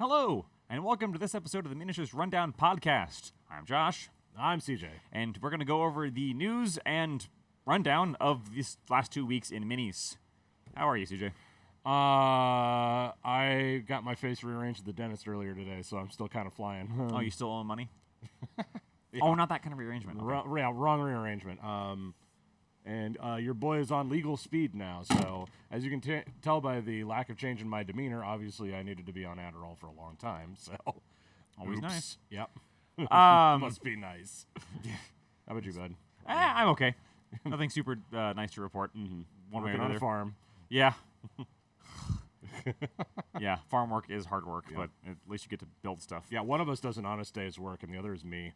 Hello, and welcome to this episode of the Miniatures Rundown Podcast. I'm Josh. I'm CJ. And we're going to go over the news and rundown of these last 2 weeks in minis. How are you, CJ? I got my face rearranged at the dentist earlier today, so I'm still kind of flying. Oh, you still owe money? Yeah. Oh, not that kind of rearrangement. Okay. Wrong rearrangement. And your boy is on legal speed now, so as you can tell by the lack of change in my demeanor, obviously I needed to be on Adderall for a long time, so... Always Oops. nice. Yep. Um, Must be nice. How about you, bud? I'm okay. Nothing super nice to report. Mm-hmm. One way or Working on another. a farm. Yeah. Yeah, farm work is hard work, Yeah. but at least you get to build stuff. Yeah, one of us does an honest day's work, and the other is me.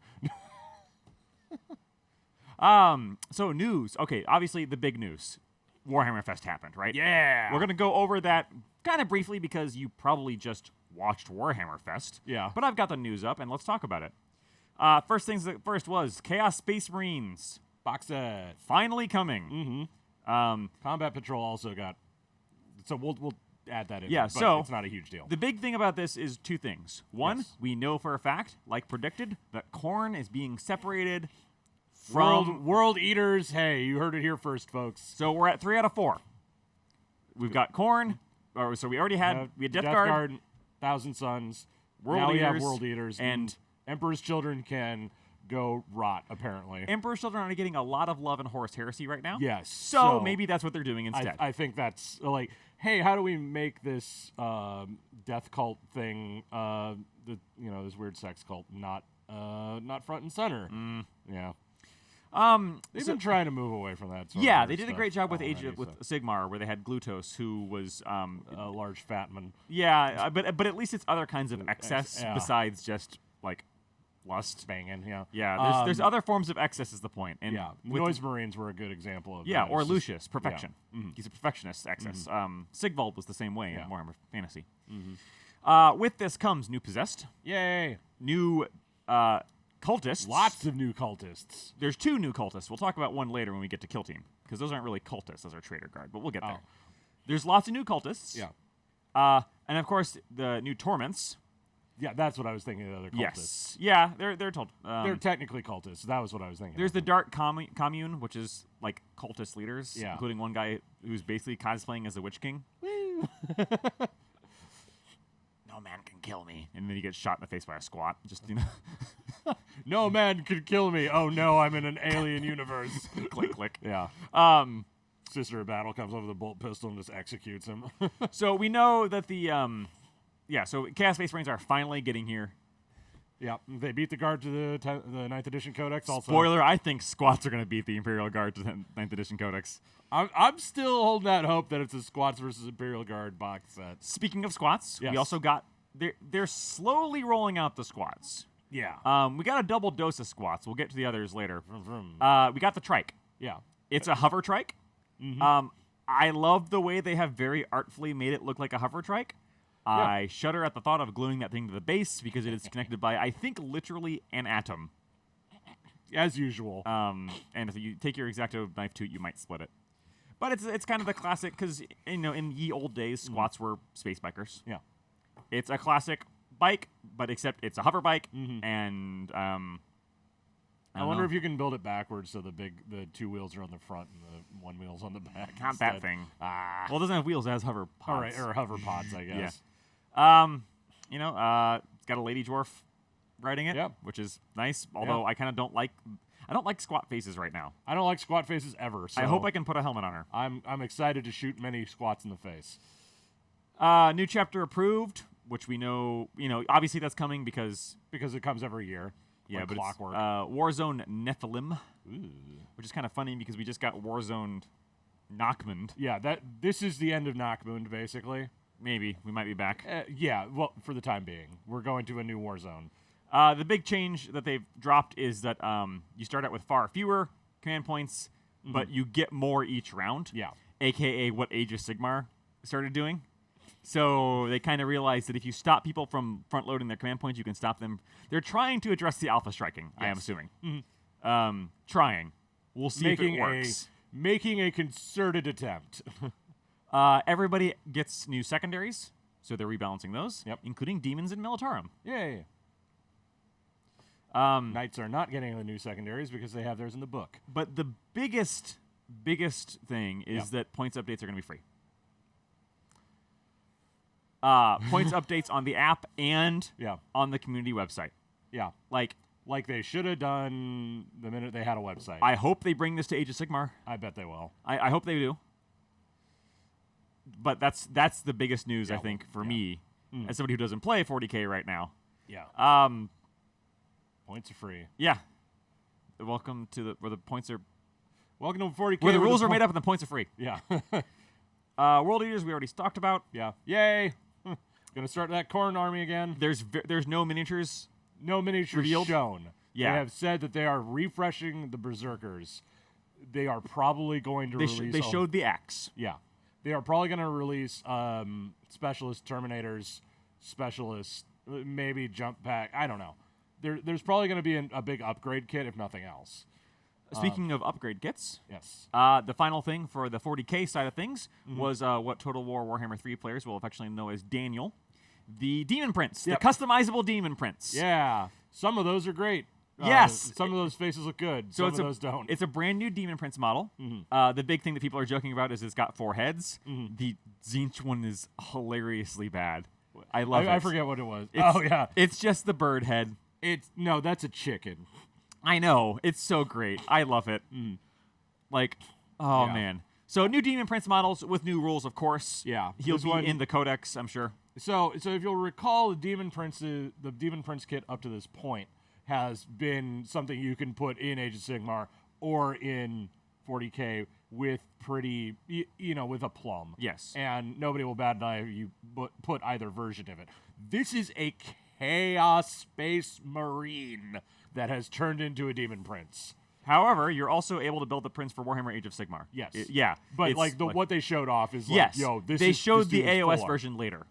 So news. Okay, obviously the big news. Warhammer Fest happened, right? Yeah! We're going to go over that kind of briefly because you probably just watched Warhammer Fest. Yeah. But I've got the news up, and let's talk about it. First things that first was Chaos Space Marines. Box set. Finally coming. Mm-hmm. Combat Patrol also got... So we'll add that in. Yeah, but so... it's not a huge deal. The big thing about this is two things. One, Yes. we know for a fact, like predicted, that Khorne is being separated from... World Eaters. Hey, you heard it here first, folks. So we're at 3 out of 4. We've got Khorne. So we already had... we had Death Guard. Thousand Suns. World now we have Eaters, World Eaters. and Emperor's Children can go rot, apparently. Emperor's Children are getting a lot of love in Horus Heresy right now. Yes. So maybe that's what they're doing instead. I think that's like, hey, how do we make this death cult thing, this weird sex cult, not front and center? Yeah. They've been trying to move away from that. Yeah, of they did a stuff great job with already, with Sigmar, where they had Glutos, who was a large fat man. yeah, but at least it's other kinds of excess yeah. besides just like lust. Banging, yeah. Yeah, there's other forms of excess is the point. And Yeah, with Noise Marines were a good example of yeah, that. or It's just- Lucius, perfection. Yeah. Mhm. He's a perfectionist excess. Sigvald was the same way Yeah. in Warhammer Fantasy. Mhm. With this comes new Possessed, Yay! new Cultists. Lots of new cultists. There's 2 new cultists. We'll talk about one later when we get to Kill Team, because those aren't really cultists, those are Traitor Guard, but we'll get there. Oh. There's lots of new cultists. Yeah. And of course, the new Torments. Yeah, that's what I was thinking of the other cultists. Yes. Yeah, they're told. They're technically cultists. That was what I was thinking. There's the Dark Commune, which is like cultist leaders, Yeah. including one guy who's basically cosplaying as the Witch King. Woo! No man can kill me. And then he gets shot in the face by a squat. Just, you know. No man could kill me. Oh no, I'm in an alien universe. Click, click. Yeah. Sister of Battle comes over the bolt pistol and just executes him. So we know that so Chaos Space Marines are finally getting here. Yeah, they beat the guard to the 9th edition codex. Also, Spoiler, I think squats are going to beat the Imperial Guard to the 9th edition codex. I'm still holding that hope that it's a squats versus Imperial Guard box set. Speaking of squats, Yes. we also got... They're slowly rolling out the squats. Yeah. We got a double dose of squats. We'll get to the others later. Vroom, vroom. We got the trike. Yeah. It's a hover trike. Mm-hmm. I love the way they have very artfully made it look like a hover trike. Yeah. I shudder at the thought of gluing that thing to the base because it is connected by, I think, literally an atom. As usual. And if you take your X-Acto knife to it, you might split it. But it's kind of the classic, because, in ye old days, squats were space bikers. Yeah. It's a classic bike, but except it's a hover bike, Mhm. and I wonder if you can build it backwards so the 2 wheels are on the front and the 1 wheel's on the back. not instead. that thing. Ah. Well, it doesn't have wheels; it has hover pods. All right, or hover pods, I guess. It's got a lady dwarf riding it, Yep. which is nice. Although I kind of don't like squat faces right now. I don't like squat faces ever. So I hope I can put a helmet on her. I'm excited to shoot many squats in the face. New chapter approved, which we know. Obviously that's coming because Because it comes every year. yeah, like but clockwork. it's Warzone Nephilim, Ooh. which is kind of funny because we just got Warzone Nachmund. Yeah, this is the end of Knockmoon, basically. Maybe we might be back. Yeah, well, for the time being. We're going to a new war zone. The big change that they've dropped is that you start out with far fewer command points, but you get more each round. Yeah. AKA what Age of Sigmar started doing. So they kind of realized that if you stop people from front-loading their command points, you can stop them. They're trying to address the alpha striking, I am assuming. Trying. We'll see if it works. Making a concerted attempt. Everybody gets new secondaries. So they're rebalancing those, Yep. including demons and Militarum. Yay. Knights are not getting the new secondaries because they have theirs in the book. But the biggest thing is that points updates are going to be free. Points updates on the app and on the community website. Yeah. Like they should have done the minute they had a website. I hope they bring this to Age of Sigmar. I bet they will. I hope they do. But that's the biggest news, I think, for me, as somebody who doesn't play 40K right now. Yeah. Points are free. Yeah. Welcome to where the points are... Welcome to 40K. Where the rules are made up and the points are free. Yeah. World Eaters, we already talked about. Yeah. Yay. Gonna start that corn army again. There's no miniatures. No miniatures revealed? shown. Yeah. They have said that they are refreshing the Berserkers. They are probably going to release... They showed the axe. Yeah. They are probably going to release Specialist Terminators, Specialist, maybe Jump Pack. I don't know. There's probably going to be a big upgrade kit, if nothing else. Speaking of upgrade kits, Yes. the final thing for the 40K side of things was what Total War Warhammer 3 players will affectionately know as Daniel. The Demon Prints. Yep. The customizable Demon Prints. Yeah. Some of those are great. Yes. Some of those faces look good. So Some of those don't. It's a brand new Demon Prince model. The big thing that people are joking about is it's got 4 heads. The Zinch one is hilariously bad. I love it. I forget what it was. Yeah. It's just the bird head. No, that's a chicken. I know. It's so great. I love it. Like, oh, Yeah. man. So new Demon Prince models with new rules, of course. Yeah. He'll This be one- in the Codex, I'm sure. So if you'll recall, the Demon Prince kit up to this point has been something you can put in Age of Sigmar or in 40K with pretty, with a plum. Yes. And nobody will bat an eye if you put either version of it. This is a Chaos Space Marine that has turned into a Demon Prince. However, you're also able to build the prince for Warhammer Age of Sigmar. Yes. Yeah. But it's what they showed off is yes. this they is showed this the dude is AOS full on. version later.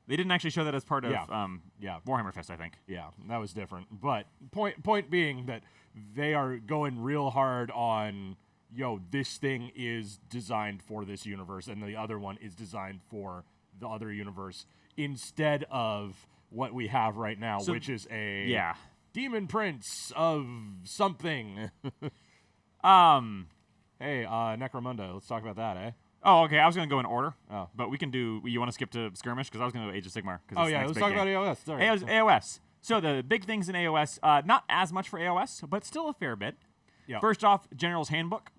They didn't actually show that as part of Yeah. Warhammer Fest, I think. Yeah, that was different. But point being that they are going real hard on, this thing is designed for this universe, and the other one is designed for the other universe, instead of what we have right now, which is a Demon Prince of something. Hey, Necromunda, let's talk about that, eh? Oh, okay. I was going to go in order. Oh. But we can do... You want to skip to Skirmish? Because I was going to go Age of Sigmar. Oh, yeah, let's talk about AOS. Sorry. AOS. So the big things in AOS, not as much for AOS, but still a fair bit. Yeah. First off, General's Handbook.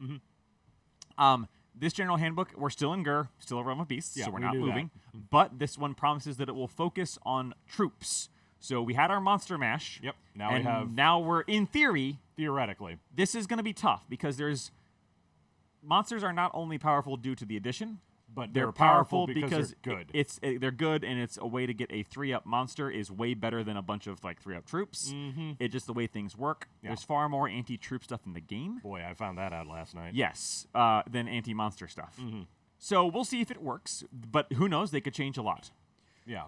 This General Handbook, we're still in Gur, still a Realm of Beasts, so we're we not knew moving. But this one promises that it will focus on troops. So we had our Monster Mash. Yep. Now we're, in theory... Theoretically. This is going to be tough, because monsters are not only powerful due to the addition, But they're they're powerful because they're good. They're good, and it's a way to get a 3-up monster is way better than a bunch of 3-up troops. It's just the way things work. Yeah. There's far more anti-troop stuff in the game. Boy, I found that out last night. Yes, than anti-monster stuff. So we'll see if it works, but who knows? They could change a lot. Yeah.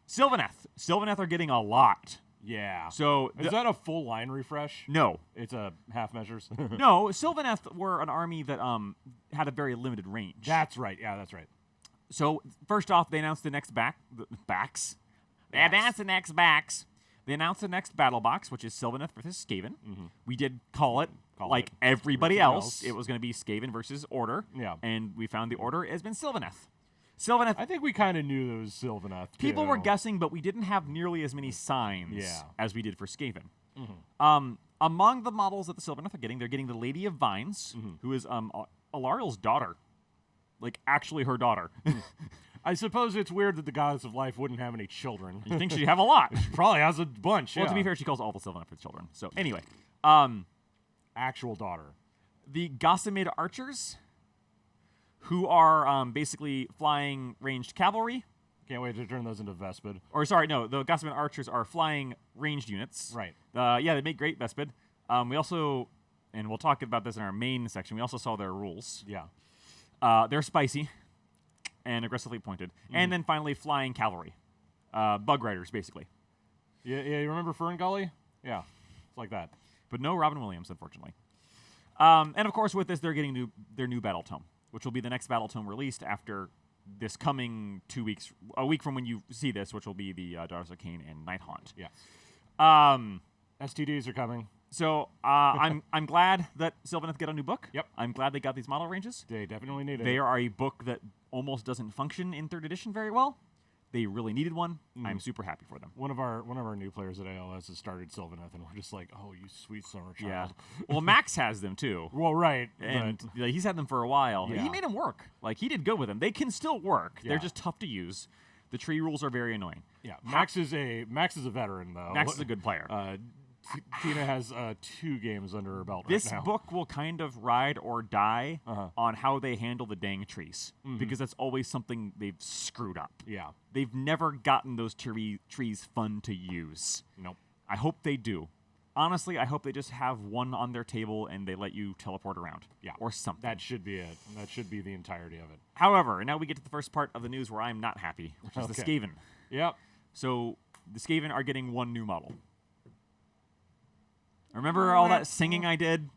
Sylvaneth are getting a lot. Yeah. So is that a full line refresh? No. It's a half measures. No, Sylvaneth were an army that had a very limited range. That's right. Yeah, that's right. So first off, they announced the next backs. They announced the next backs. They announced the next battle box, which is Sylvaneth versus Skaven. We did call it everybody else. It was going to be Skaven versus Order. Yeah. And we found the Order has been Sylvaneth. Sylvaneth. I think we kind of knew it was Sylvaneth. People were guessing, but we didn't have nearly as many signs as we did for Skaven. Among the models that the Sylvaneth are getting, they're getting the Lady of Vines, who is Alariel's daughter. Like, actually her daughter. I suppose it's weird that the Goddess of Life wouldn't have any children. You think she'd have a lot. She probably has a bunch, Well, to be fair, she calls all the Sylvaneth her children. So, anyway. Actual daughter. The Gossamed Archers, who are basically flying ranged cavalry. Can't wait to turn those into Vespid. Or, sorry, no, the Gossamed Archers are flying ranged units. Right. Yeah, they make great Vespid. We also, and we'll talk about this in our main section, we also saw their rules. Yeah. They're spicy and aggressively pointed. And then finally, flying cavalry. Bug riders, basically. Yeah, you remember Fern Gully? Yeah, it's like that. But no Robin Williams, unfortunately. And, of course, with this, they're getting their new Battle Tome, which will be the next Battle Tome released after this coming 2 weeks, a week from when you see this, which will be the Daughters of Cain and Night Haunt. Yeah. Um, STDs are coming. So I'm glad that Sylvaneth get a new book. Yep. I'm glad they got these model ranges. They definitely need it. They are a book that almost doesn't function in 3rd edition very well. They really needed one. I'm super happy for them. One of our new players at ALS has started Sylvaneth, and we're just like, oh, you sweet summer child. Yeah. Well, Max has them too. Well, right. And he's had them for a while. Yeah. He made them work. Like, he did good with them. They can still work. Yeah. They're just tough to use. The tree rules are very annoying. Yeah. Max is a veteran though. Max is a good player. Tina has 2 games under her belt This right now. book will kind of ride or die on how they handle the dang trees, because that's always something they've screwed up. Yeah. They've never gotten those trees fun to use. Nope. I hope they do. Honestly, I hope they just have one on their table and they let you teleport around. Yeah. Or something. That should be it. That should be the entirety of it. However, now we get to the first part of the news where I'm not happy, which is the Okay. Skaven. Yep. So the Skaven are getting one new model. Remember all that singing I did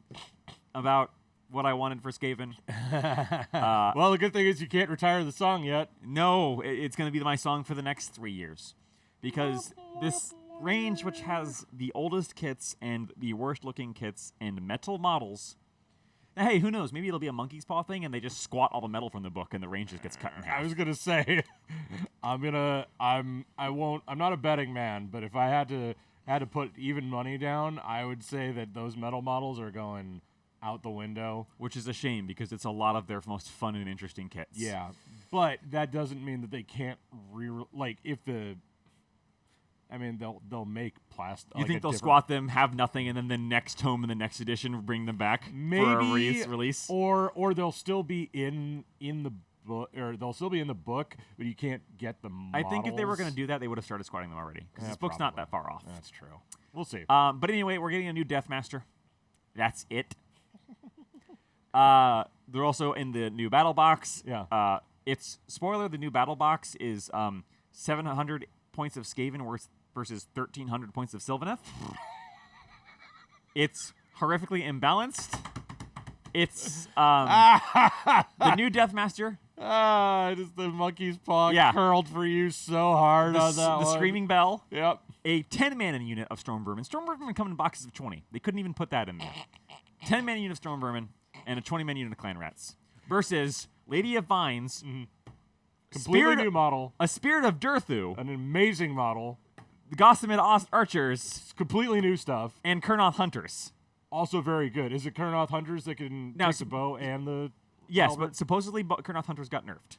about what I wanted for Skaven? Well, the good thing is you can't retire the song yet. No, it's going to be my song for the next 3 years. Because this range, which has the oldest kits and the worst-looking kits and metal models... Now, hey, who knows? Maybe it'll be a monkey's paw thing, and they just squat all the metal from the book, and the range just gets cut in half. I was gonna say, I'm not a betting man, but if I had to put even money down, I would say that those metal models are going out the window. Which is a shame, because it's a lot of their most fun and interesting kits. Yeah, but that doesn't mean that they can't they'll make plastic. You think they'll squat them, have nothing, and then the next tome in the next edition bring them back for a release? Or they'll still be in the book, or they'll still be in the book, but you can't get the models. I think if they were going to do that, they would have started squatting them already, because this book's not that far off. That's true. We'll see. But anyway, we're getting a new Deathmaster. That's it. They're also in the new battle box. Yeah. It's spoiler. The new battle box is 700 points of Skaven versus 1,300 points of Sylvaneth. It's horrifically imbalanced. It's the new Deathmaster. Just the monkey's paw Yeah. curled for you so hard on that The one. Screaming Bell. Yep. A 10-mana unit of Storm Vermin. Storm Vermin come in boxes of 20. They couldn't even put that in there. 10-mana unit of Storm Vermin and a 20-mana unit of Clan Rats. Versus Lady of Vines. Completely new model. A Spirit of Durthu. An amazing model. The Gossamed Archers. It's completely new stuff. And Kurnoth Hunters. Also very good. Is it Kurnoth Hunters that can take the bow and the... Yes, helmet? but supposedly Kurnoth Hunters got nerfed.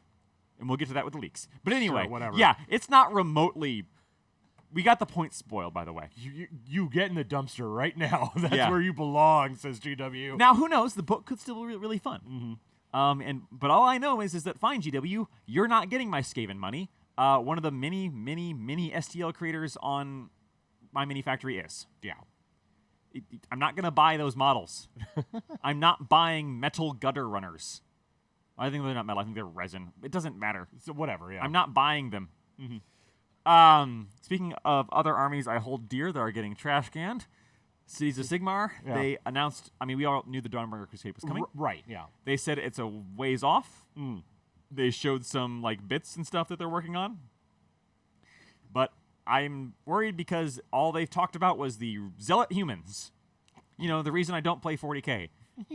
And we'll get to that with the leaks. But anyway, Sure, whatever. Yeah, it's not remotely... We got the points spoiled, by the way. You get in the dumpster right now. That's Yeah. where you belong, says GW. Now, who knows? The book could still be really fun. But all I know is that fine, GW, you're not getting my Skaven money. One of the many STL creators on my mini factory is. Yeah. I'm not gonna buy those models. I'm not buying metal gutter runners. I think they're not metal. I think they're resin. It doesn't matter. So whatever, yeah. I'm not buying them. Speaking of other armies I hold dear that are getting trash canned, Cities of Sigmar, they announced, we all knew the Dawnbringer Crusade was coming. Right, yeah. They said it's a ways off. They showed some bits and stuff that they're working on. But I'm worried because all they've talked about was the Zealot humans. The reason I don't play 40k.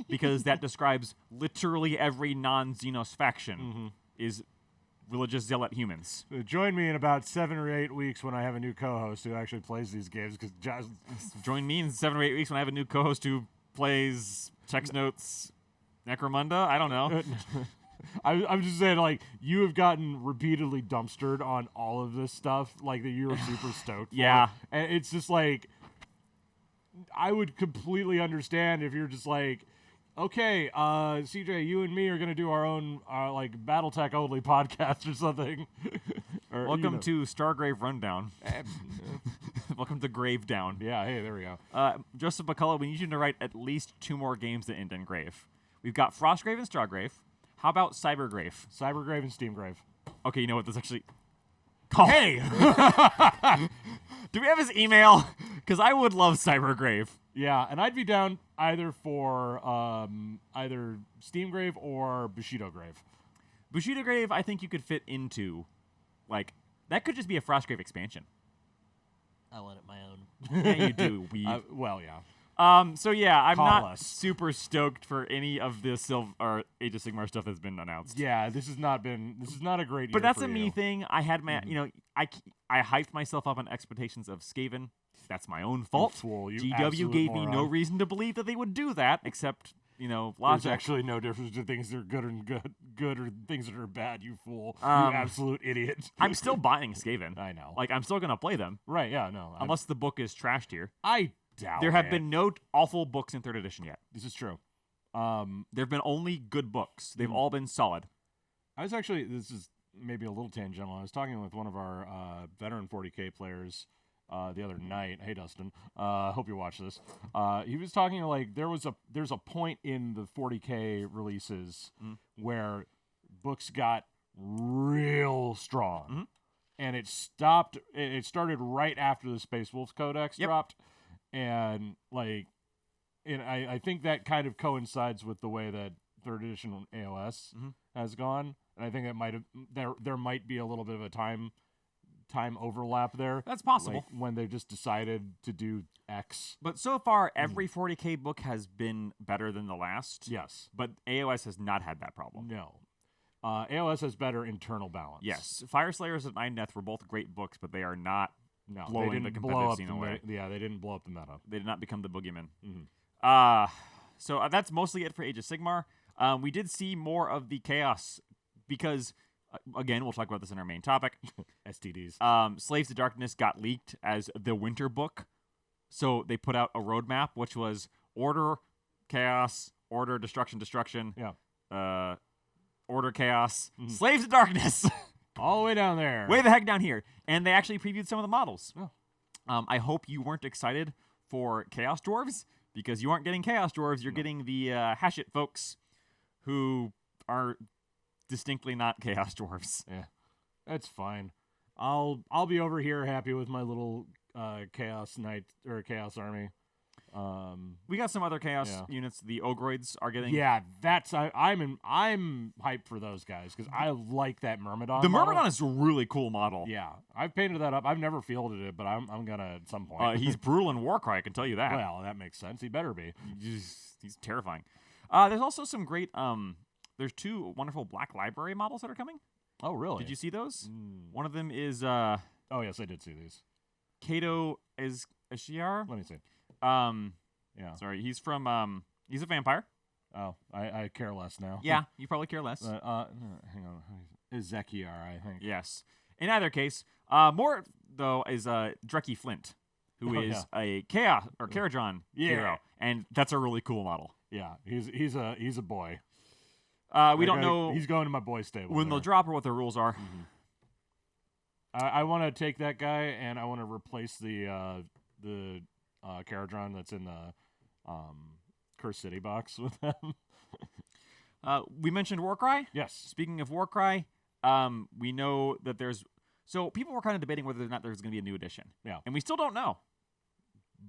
Because that describes literally every non-Xenos faction is religious Zealot humans. Join me in about 7 or 8 weeks when I have a new co-host who actually plays these games. Because Join me in 7 or 8 weeks when I have a new co-host who plays Text Notes Necromunda. I don't know. I'm just saying, you have gotten repeatedly dumpstered on all of this stuff, that you were super stoked for. Yeah. And it's just I would completely understand if you're just okay, CJ, you and me are going to do our own, Battletech only podcast or something. Or, Welcome to Stargrave Rundown. Welcome to Grave Down. Yeah, hey, there we go. Joseph McCullough, we need you to write at least 2 more games that end in Grave. We've got Frostgrave and Stargrave. How about Cybergrave? Cybergrave and Steamgrave. Okay, you know what? This actually... Hey! Do we have his email? Because I would love Cybergrave. Yeah, and I'd be down either for either Steamgrave or Bushido Grave. Bushido Grave, I think you could fit into, like, that could just be a Frostgrave expansion. I want it my own. Yeah, you do. Well, yeah. So yeah, I'm Call not us. super stoked for any of the or Age of Sigmar stuff that's been announced. Yeah, this is not a great year But that's for a me you. thing. I had my, I hyped myself up on expectations of Skaven. That's my own fault. fool, you GW absolute gave me no moron. reason to believe that they would do that, except, There's logic. actually no difference between things that are good or things that are bad. You fool! You Um, absolute idiot! I'm still buying Skaven. I know. Like, I'm still gonna play them, Right? Yeah. No. unless the book is trashed here. I doubt There have it. been no awful books in 3rd edition yet. This is true. There have been only good books. They've all been solid. I was actually. This is maybe a little tangential. I was talking with one of our veteran 40K players the other night. Hey, Dustin. Hope you watch this. He was talking like there's a point in the 40K releases where books got real strong, and it stopped. It started right after the Space Wolves Codex dropped, and I think that kind of coincides with the way that 3rd edition AOS has gone, and I think that there might be a little bit of a time overlap there. That's possible. Like when they just decided to do X. But so far, every 40K book has been better than the last. Yes. But AOS has not had that problem. No. AOS has better internal balance. Yes. Fire Slayers and Nine Death were both great books, but they are not No, blowing they didn't the blow competitive up scene the away. they didn't blow up the meta. They did not become the boogeyman. Mhm. So that's mostly it for Age of Sigmar. We did see more of the chaos because, again, we'll talk about this in our main topic. STDs. Slaves to Darkness got leaked as the winter book. So they put out a roadmap, which was order, chaos, order, destruction, Yeah. order, chaos, Slaves to Darkness. All the way down there. Way the heck down here. And they actually previewed some of the models. Oh. I hope you weren't excited for Chaos Dwarves, because you aren't getting Chaos Dwarves. You're getting the Hashit folks, who are distinctly not Chaos Dwarves. Yeah. That's fine. I'll be over here happy with my little Chaos Knight or Chaos Army. We got some other Chaos Yeah. units. The Ogroids are getting... Yeah, I'm hyped for those guys because I like that Myrmidon. The model. Myrmidon is a really cool model. Yeah, I've painted that up. I've never fielded it, but I'm gonna at some point. He's brutal in Warcry, I can tell you that. well, that makes sense. He better be. He's terrifying. There's also some great... there's 2 wonderful Black Library models that are coming. Oh, really? Did you see those? Mm. One of them is Oh, yes, I did see these. Kato Ashiar. Let me see. Yeah. Sorry, he's from he's a vampire. Oh, I care less now. Yeah, you probably care less. Hang on. Ezekiar, I think. Yes. In either case, more though is Drecky Flint, who Oh, is a Chaos or Caradron Yeah. hero, and that's a really cool model. Yeah, he's a boy. We don't know He's going to my boy stable. when they'll drop or what the rules are. I want to take that guy and I want to replace the Caradron that's in the Curse City box with them. We mentioned Warcry. Yes. Speaking of Warcry, we know that there's... So people were kind of debating whether or not there's going to be a new edition. Yeah. And we still don't know.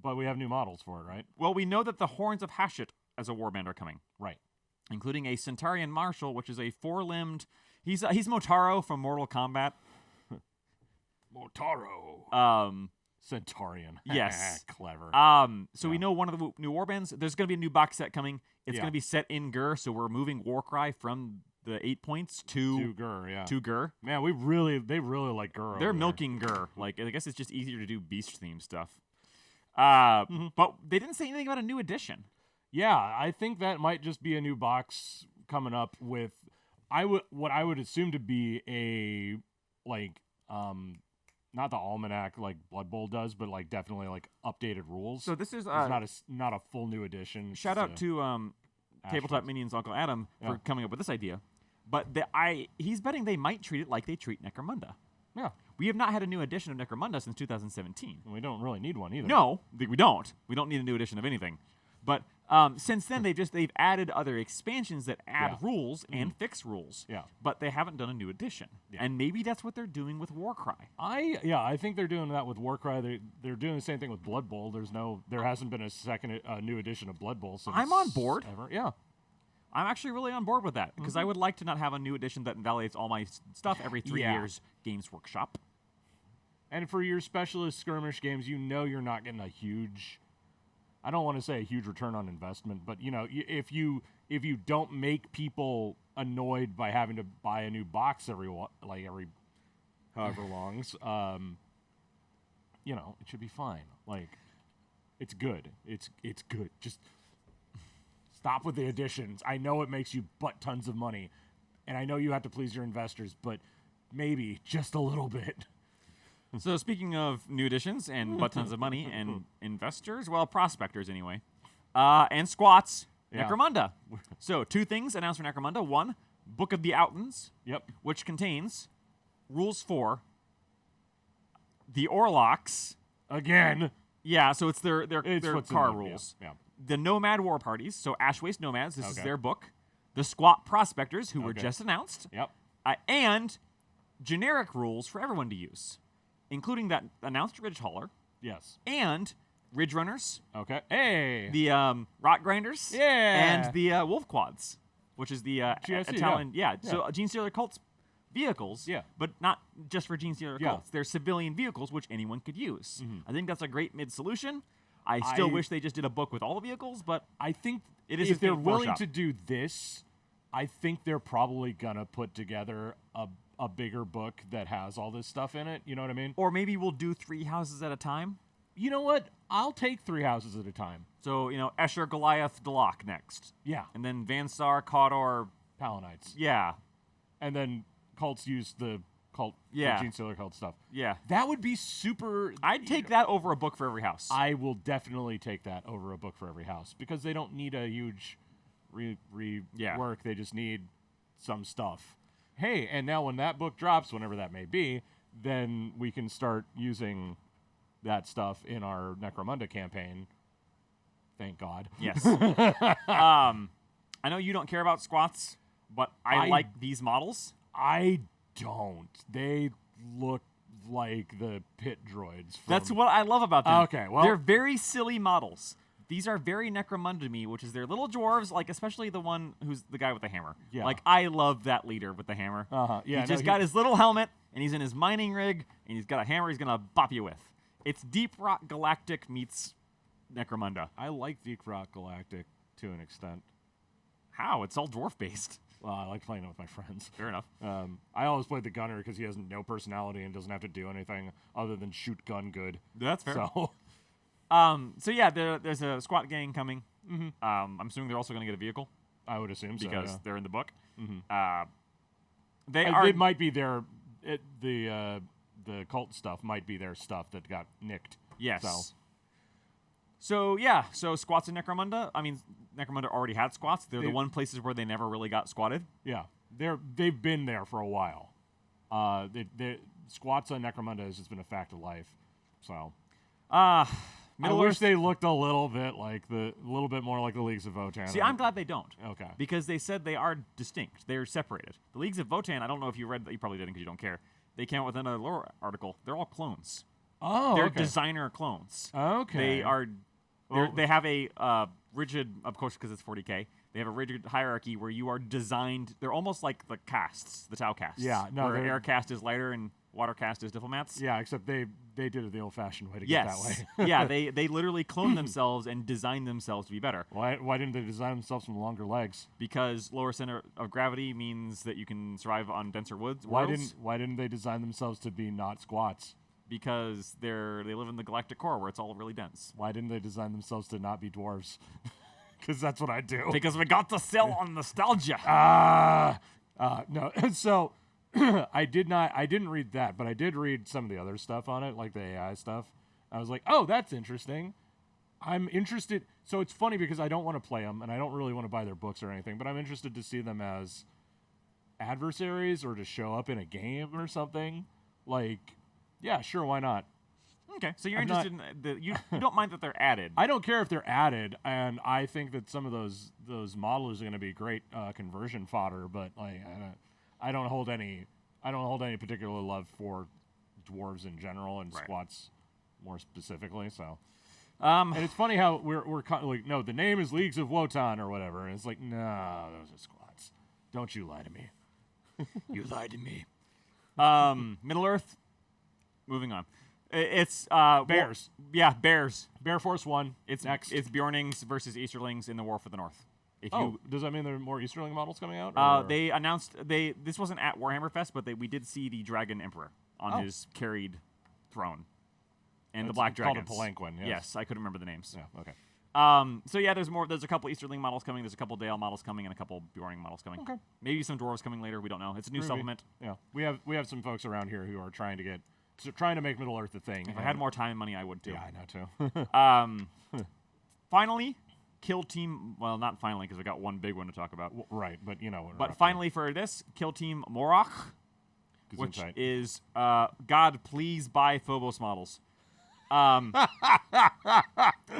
But we have new models for it, right? Well, we know that the Horns of Hashut as a warband are coming. Right. Including a Centaurian Marshal, which is a 4-limbed... He's Motaro from Mortal Kombat. Motaro. Centaurian. Yes. Clever. So we know one of the new warbands. There's going to be a new box set coming. It's Yeah. going to be set in Gur, so we're moving Warcry from the 8 points to Gur, yeah. to Gur. Man, they really like Gur. They're over milking Gur. Like, I guess it's just easier to do beast theme stuff. But they didn't say anything about a new edition. Yeah, I think that might just be a new box coming up with what I would assume to be a not the almanac like Blood Bowl does, but like definitely like updated rules. So this is it's not a full new edition. shout out to Tabletop Minions Uncle Adam for coming up with this idea. But he's betting they might treat it like they treat Necromunda. Yeah, We have not had a new edition of Necromunda since 2017. we don't really need one either. No, we don't. We don't need a new edition of anything. But since then, they've added other expansions that add rules and fix rules. Yeah. But they haven't done a new edition. Yeah. And maybe that's what they're doing with Warcry. I think they're doing that with Warcry. They're doing the same thing with Blood Bowl. There hasn't been a second new edition of Blood Bowl since I'm on board. ever. Yeah. I'm actually really on board with that because I would like to not have a new edition that invalidates all my stuff every 3 years. Games Workshop. And for your specialist skirmish games, you're not getting a huge. I don't want to say a huge return on investment, but if you don't make people annoyed by having to buy a new box every however longs, it should be fine. Like, it's good. It's good. Just stop with the additions. I know it makes you butt tons of money, and I know you have to please your investors, but maybe just a little bit. So speaking of new editions and butt tons of money and investors, well, prospectors anyway, and squats, Yeah. Necromunda. So 2 things announced for Necromunda. 1, Book of the Outlands, which contains rules for the Orlocks. Again. Yeah, so it's their what's car in the- rules. Yeah. The Nomad War Parties, so Ashwaste Nomads, this is their book. The Squat Prospectors, who were just announced. Yep. And generic rules for everyone to use, including that announced Ridge Hauler Yes. and Ridge Runners, Okay. Hey. the Rock Grinders, Yeah. and the Wolf Quads, which is the GSC, Italian. yeah. So Gene Stealer Cults vehicles, but not just for Gene Stealer Cults. They're civilian vehicles which anyone could use. I think that's a great mid-solution. I still wish they just did a book with all the vehicles, but I think it is if they're Game willing Workshop. to do this, I think they're probably gonna put together a bigger book that has all this stuff in it. You know what I mean? Or maybe we'll do 3 houses at a time. You know what? I'll take 3 houses at a time. So, Escher, Goliath, Delac next. Yeah. And then Vansar, Cawdor. Palanites. Yeah. And then cults use the cult, Yeah. the Gene Stealer cult stuff. Yeah. That would be super. I'd take that over a book for every house. I will definitely take that over a book for every house because they don't need a huge rework. They just need some stuff. Hey, and now when that book drops, whenever that may be, then we can start using that stuff in our Necromunda campaign. Thank God. Yes. I know you don't care about squats, but I like these models. I don't. They look like the pit droids. That's what I love about them. Okay, well, they're very silly models. These are very Necromunda to me, which is their little dwarves, like especially the one who's the guy with the hammer. Yeah. Like, I love that leader with the hammer. Yeah, He's just got his little helmet, and he's in his mining rig, and he's got a hammer he's going to bop you with. It's Deep Rock Galactic meets Necromunda. I like Deep Rock Galactic to an extent. How? It's all dwarf-based. Well, I like playing it with my friends. Fair enough. I always play the gunner because he has no personality and doesn't have to do anything other than shoot gun good. That's fair. So, Yeah, there's a squat gang coming. I'm assuming they're also going to get a vehicle I would assume so. because Yeah. they're in the book. It might be their the cult stuff might be their stuff that got nicked. Yes. So squats in Necromunda. I mean, Necromunda already had squats. They're the one places where they never really got squatted. Yeah, they've been there for a while. Squats on Necromunda has just been a fact of life. So, I wish they looked a little bit more like the Leagues of Votann. See, I'm glad they don't. Okay. Because they said they are distinct. They're separated. The Leagues of Votann, I don't know if you read that. You probably didn't because you don't care. They came out with another lore article. They're all clones. Oh, They're okay. designer clones. Okay. They are. They have a rigid, of course, because it's 40K. They have a rigid hierarchy where you are designed. They're almost like the castes, the Tau castes. Yeah, no, where they're- air caste is lighter and water caste is diplomats. Yeah, except they did it the old-fashioned way to get that way. Yeah, they literally clone themselves and design themselves to be better. Why didn't they design themselves from longer legs? Because lower center of gravity means that you can survive on denser woods. Why worlds. didn't they design themselves to be not squats? Because they live in the galactic core where it's all really dense. Why didn't they design themselves to not be dwarves? Because that's what I do. Because we got to sell on nostalgia. No. So I didn't read that, but I did read some of the other stuff on it, like the AI stuff. I was like, oh, that's interesting. I'm interested. So it's funny because I don't want to play them, and I don't really want to buy their books or anything, but I'm interested to see them as adversaries or to show up in a game or something. Like, yeah, sure, why not? Okay, so you're I'm interested in you don't mind that they're added. I don't care if they're added, and I think that some of those modelers are going to be great conversion fodder. But like, I don't hold any particular love for dwarves in general and Right. squats more specifically. So, And it's funny how we're like, no, the name is Leagues of Wotan or whatever, and it's like, no, those are squads. Don't you lie to me. You lied to me. Middle Earth. Moving on. It's Bears. Bears. Bear Force 1. It's next. It's Bjornings versus Easterlings in the War for the North. Does that mean there are more Easterling models coming out? They announced this wasn't at Warhammer Fest, but we did see the Dragon Emperor on his carried throne, and the Black Dragons. Called a palanquin. Yes, I couldn't remember the names. Yeah. Okay. So yeah, there's more. There's a couple Easterling models coming. There's a couple Dale models coming, and a couple Bjorning models coming. Okay. Maybe some Dwarves coming later. We don't know. It's a new supplement. Yeah. We have some folks around here who are trying to make Middle Earth a thing. If I had more time and money, I would too. Yeah, I know too. Finally, Kill Team. Well, not finally, because we got one big one to talk about. Right, but you know. But finally, for this, Kill Team Morok, which is God, please buy Phobos models.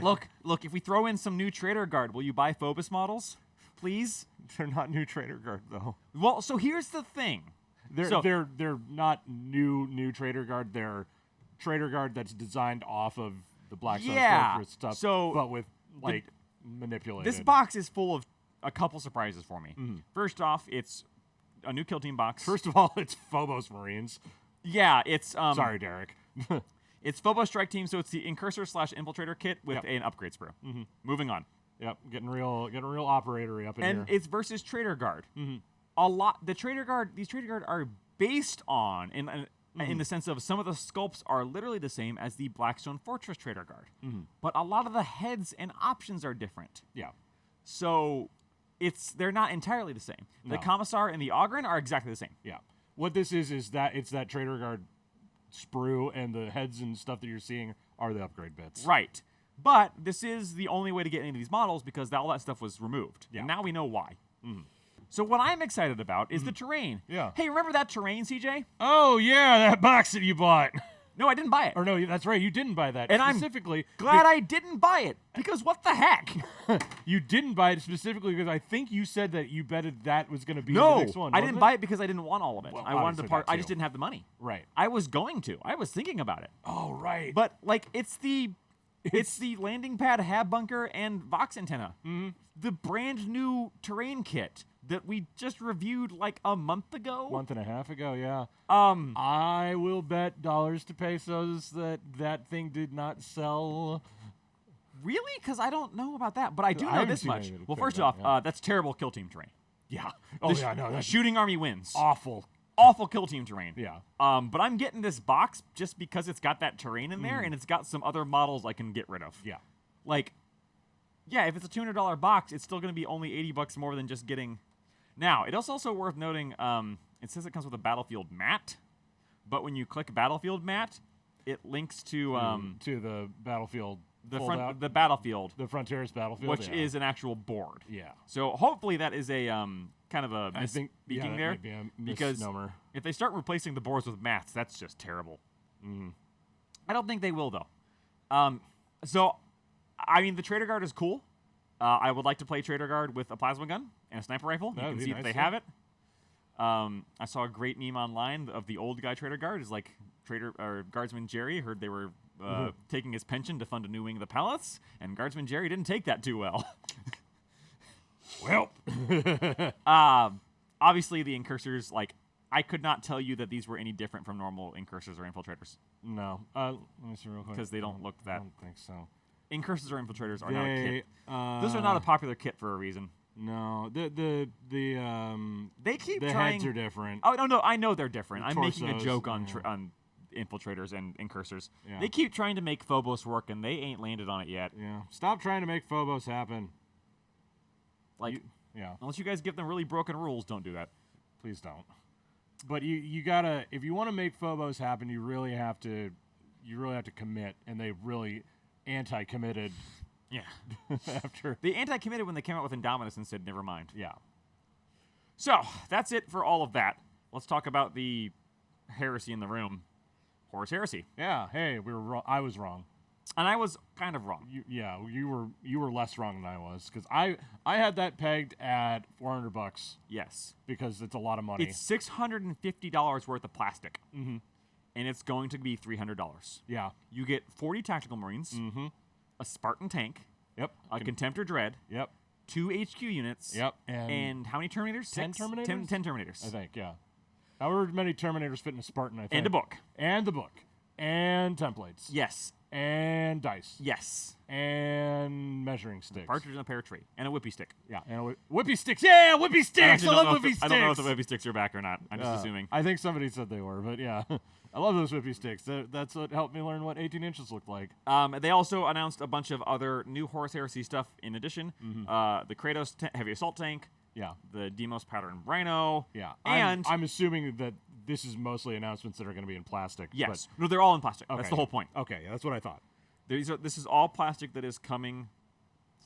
Look, if we throw in some new Trader Guard, will you buy Phobos models? Please? They're not new Trader Guard though. Well, so here's the thing. They're not new Trader Guard. They're Trader Guard that's designed off of the Black Sun Fortress stuff. But with manipulated. This box is full of a couple surprises for me. Mm-hmm. First off, it's a new Kill Team box. First of all, it's Phobos Marines. Yeah, it's sorry, Derek. It's Phobos Strike Team, so it's the Incursor / Infiltrator kit with an upgrade sprue. Mm-hmm. Moving on. Yep, getting real operatory up in here. And it's versus Trader Guard. Mm-hmm. These Trader Guard are based on, in the sense of some of the sculpts are literally the same as the Blackstone Fortress Trader Guard. Mm-hmm. But a lot of the heads and options are different. Yeah. So they're not entirely the same. No. The Commissar and the Ogren are exactly the same. Yeah. What this is that it's that Trader Guard sprue, and the heads and stuff that you're seeing are the upgrade bits. Right. But this is the only way to get any of these models because all that stuff was removed. Yeah. And now we know why. Mm-hmm. So what I'm excited about is the terrain. Yeah. Hey, remember that terrain, CJ? Oh, yeah, that box that you bought. No, I didn't buy it. Or no, that's right, you didn't buy that. And specifically, I'm glad I didn't buy it because what the heck? You didn't buy it specifically because I think you said that you betted that was going to be the next one. I didn't buy it because I didn't want all of it. Well, I wanted the part. that I just too. didn't have the money. Right. I was going to. I was thinking about it. Oh, right. But it's the landing pad, hab bunker, and Vox antenna. Mm-hmm. The brand new terrain kit that we just reviewed like a month ago. Month and a half ago, yeah. I will bet dollars to pesos that thing did not sell. Really? Because I don't know about that, but I do I know haven't this seen much. anything Well, figured first out, off, that's terrible kill team terrain. Yeah. Oh, yeah, no, The that's shooting army wins. awful. Awful kill team terrain. Yeah. But I'm getting this box just because it's got that terrain in there and it's got some other models I can get rid of. Yeah. If it's a $200 box, it's still going to be only $80 more than just getting. Now, it is also worth noting, it says it comes with a Battlefield mat, but when you click Battlefield mat, it links to the Battlefield the fold-out, the Battlefield, the Frontiers Battlefield, which is an actual board. Yeah. So hopefully that is a kind of a I think misspeaking that there, might be a because misnomer. if they start replacing the boards with mats, that's just terrible. Mm-hmm. I don't think they will though. So, I mean, the Trader Guard is cool. I would like to play Trader Guard with a plasma gun and a sniper rifle. You That'd can be see nice, that they yeah. have it. I saw a great meme online of the old guy Trader Guard. Is like Guardsman Jerry heard they were taking his pension to fund a new wing of the palace, and Guardsman Jerry didn't take that too well. Well, obviously the incursors, I could not tell you that these were any different from normal incursors or infiltrators no. Let me see real quick. because they don't look I that. don't think so. Incursors or infiltrators are not a kit. They, Those are not a popular kit for a reason. No, They keep the trying. heads are different. Oh no, I know they're different. The I'm making a torsos, joke on yeah. on infiltrators and incursors. Yeah. They keep trying to make Phobos work, and they ain't landed on it yet. Yeah. Stop trying to make Phobos happen. Yeah. Unless you guys give them really broken rules, don't do that. Please don't. But you gotta, if you want to make Phobos happen, you really have to commit, and they really anti-committed. Yeah. After They anti-committed when they came out with Indominus and said, never mind. yeah. So, that's it for all of that. Let's talk about the heresy in the room. Horus Heresy. Yeah. Hey, we were wrong. I was wrong. And I was kind of wrong. You were less wrong than I was, because I had that pegged at $400 Yes. because it's a lot of money. It's $650 worth of plastic. Mm-hmm. And it's going to be $300. Yeah. You get 40 tactical marines, Mm-hmm. a Spartan tank, Yep. a Contemptor Dread, Yep. 2 HQ units. Yep. And how many Terminators? 10 Six? Terminators? 10 Terminators. I think, yeah. However many Terminators fit in a Spartan, I think. And a book. And the book. And templates. Yes. And dice. Yes. And measuring sticks. Partridge in a pear tree. And a whippy stick. Yeah. And whippy sticks. Yeah, whippy sticks. I love whippy sticks. I don't know if the whippy sticks are back or not. I'm just assuming. I think somebody said they were, but yeah. I love those whippy sticks. That's what helped me learn what 18 inches looked like. They also announced a bunch of other new Horus Heresy stuff in addition. The Kratos heavy assault tank. Yeah. The Demos pattern Rhino. Yeah. And I'm assuming that this is mostly announcements that are going to be in plastic. yes. No, they're all in plastic. Okay. That's the whole point. Okay, yeah, that's what I thought. This is all plastic that is coming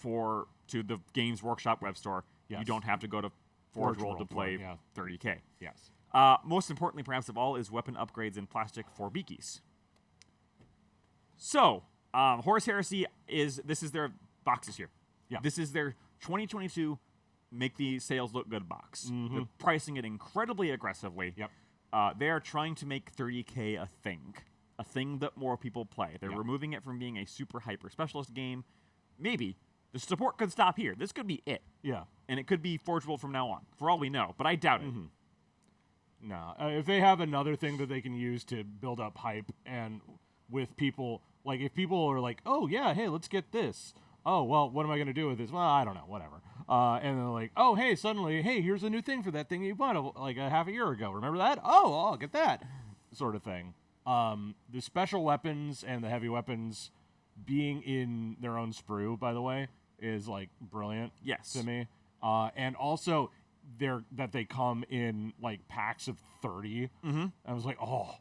to the Games Workshop web store. Yes. You don't have to go to Forge World to play yeah. 30K. Yes. Most importantly, perhaps of all, is weapon upgrades in plastic for Beakies. So, Horus Heresy this is their boxes here. Yeah. This is their 2022 make the sales look good box. Mm-hmm. They're pricing it incredibly aggressively. Yep. They are trying to make 30K a thing that more people play. They're Yeah. removing it from being a super hyper specialist game. Maybe the support could stop here. This could be it, Yeah. and it could be Forge World from now on, for all we know. But I doubt it. No. If they have another thing that they can use to build up hype and with people, like if people are like, oh, yeah, hey, let's get this. Oh, well, what am I going to do with this? Well, I don't know, whatever. And they're like, oh, hey, suddenly, hey, here's a new thing for that thing you bought like a half a year ago. Remember that? Oh, I'll get that sort of thing. The special weapons and the heavy weapons being in their own sprue, by the way, is like brilliant Yes. to me. And also that they come in like packs of 30. Mm-hmm. I was like, oh.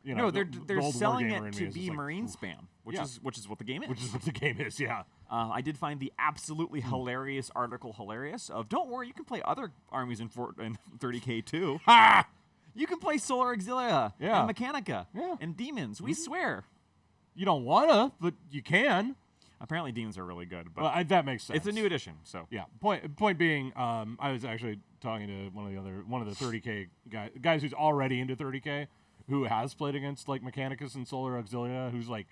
You know, No, they're the old selling wargamer in it me to is be just like, Marine oof. spam, which Yeah. is what the game is. Which is what the game is, yeah. I did find the absolutely hilarious article hilarious of, don't worry, you can play other armies in 30K too. Ha! You can play Solar Auxilia Yeah. and Mechanica Yeah. and Demons. We swear. You don't wanna, but you can. Apparently Demons are really good, but Well, that makes sense. it's a new edition, so. Yeah. Point being, I was actually talking to one of the 30K guys who's already into 30K, who has played against like Mechanicus and Solar Auxilia, who's like,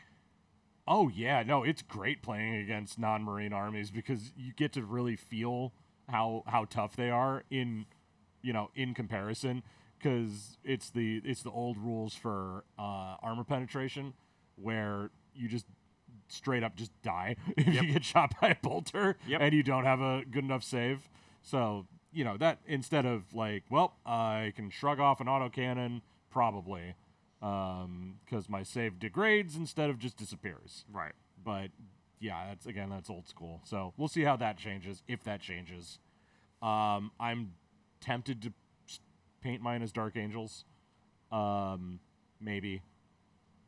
oh yeah, no, it's great playing against non-Marine armies because you get to really feel how tough they are in comparison, because it's the old rules for armor penetration where you just straight up just die if you get shot by a bolter and you don't have a good enough save. So, that instead of like, well, I can shrug off an autocannon, probably, because my save degrades instead of just disappears. Right. But, yeah, that's old school. So we'll see how that changes, if that changes. I'm tempted to paint mine as Dark Angels. Maybe.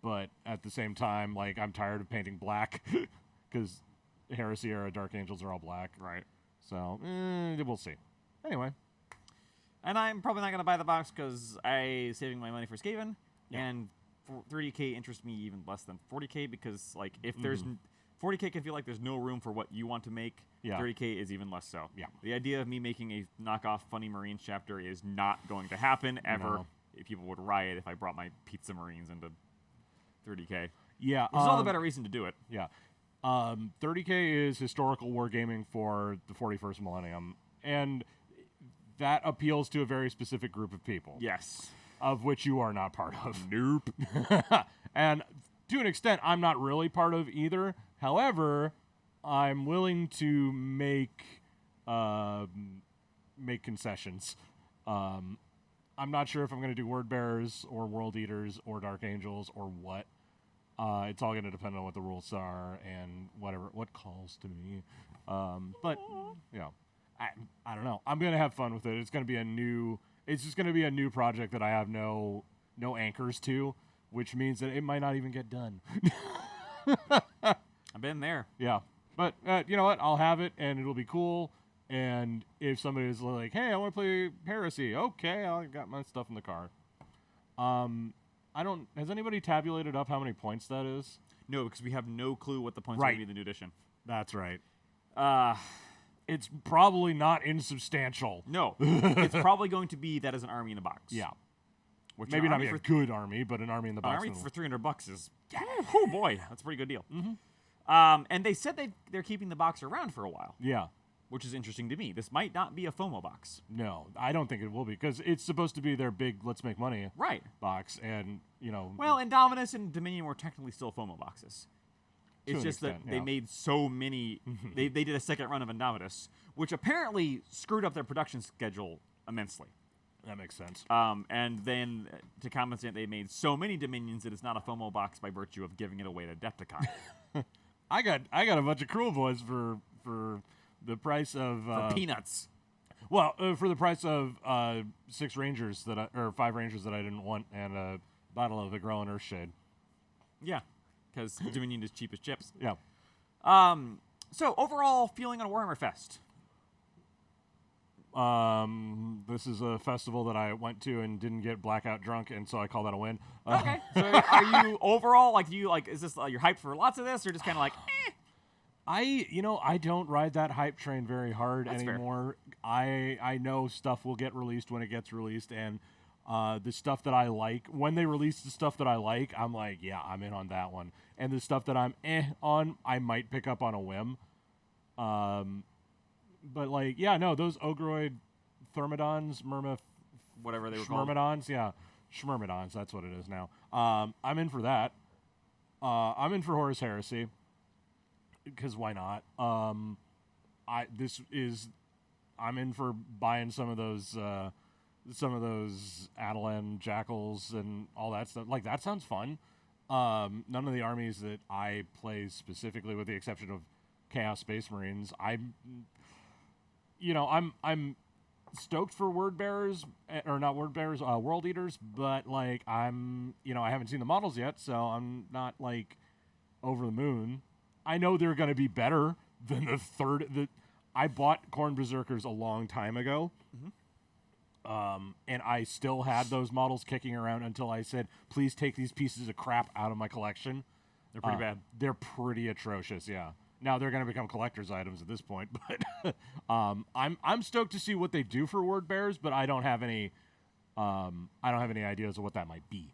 But at the same time, like, I'm tired of painting black because Heresy era Dark Angels are all black. Right. So, we'll see. Anyway. And I'm probably not going to buy the box because I'm saving my money for Skaven. Yeah. And 30K interests me even less than 40K because, like, if there's 40K can feel like there's no room for what you want to make. Yeah. 30K is even less so. Yeah. The idea of me making a knockoff Funny Marines chapter is not going to happen ever. No. People would riot if I brought my Pizza Marines into 30K. Yeah. Which is all the better reason to do it. Yeah. 30K is historical wargaming for the 41st millennium. And that appeals to a very specific group of people. Yes. Of which you are not part of. Nope. And to an extent, I'm not really part of either. However, I'm willing to make concessions. I'm not sure if I'm going to do Word Bearers or World Eaters or Dark Angels or what. It's all going to depend on what the rules are and what calls to me. But, I don't know. I'm going to have fun with it. It's going to be it's just going to be a new project that I have no anchors to, which means that it might not even get done. I've been there. Yeah. But you know what? I'll have it, and it'll be cool. And if somebody is like, hey, I want to play Heresy, okay, I got my stuff in the car. Has anybody tabulated up how many points that is? No, because we have no clue what the points are going to be in the new edition. That's right. It's probably not insubstantial. No. It's probably going to be that as an army in a box. Yeah. Which maybe an not army be a for good army, but an army in the an box. army will- for $300 is, oh boy, that's a pretty good deal. And they said they're keeping the box around for a while, yeah. which is interesting to me. This might not be a FOMO box. No, I don't think it will be because it's supposed to be their big "let's make money" Right. box, and Well, Indominus and Dominion were technically still FOMO boxes. It's an just extent, that they yeah. made so many. They did a second run of Indominus, which apparently screwed up their production schedule immensely. that makes sense. And then to compensate, they made so many Dominions that it's not a FOMO box by virtue of giving it away to Adepticon. I got a bunch of Cruel Boys for the price of For peanuts. well, for the price of 6 Rangers or 5 Rangers that I didn't want, and a bottle of the Growing Earthshade. Yeah, because Dominion is cheap as chips. Yeah. So overall feeling on Warhammer Fest. This is a festival that I went to and didn't get blackout drunk, and so I call that a win. Okay. So are you overall is this you're hyped for lots of this, or just kind of like? I don't ride that hype train very hard That's fair. anymore. I know stuff will get released when it gets released, and the stuff that I like, when they release the stuff that I like, I'm like, yeah, I'm in on that one. And the stuff that I'm on, I might pick up on a whim. But like, yeah, no, those Ogroid Thermodons, Whatever they were called. Schmyrmidons, yeah, Schmyrmidons, that's what it is now. I'm in for that. I'm in for Horus Heresy, because why not? I'm in for buying some of those Adelan Jackals and all that stuff. Like, that sounds fun. None of the armies that I play specifically, with the exception of Chaos Space Marines, I'm stoked for Word Bearers, or not Word Bearers, World Eaters, but like I haven't seen the models yet, so I'm not like over the moon. I know they're going to be better than the third. I bought Khorne Berserkers a long time ago, and I still had those models kicking around until I said, "Please take these pieces of crap out of my collection." They're pretty bad. They're pretty atrocious. Yeah. Now they're going to become collector's items at this point, but I'm stoked to see what they do for Word Bearers, but I don't have any ideas of what that might be.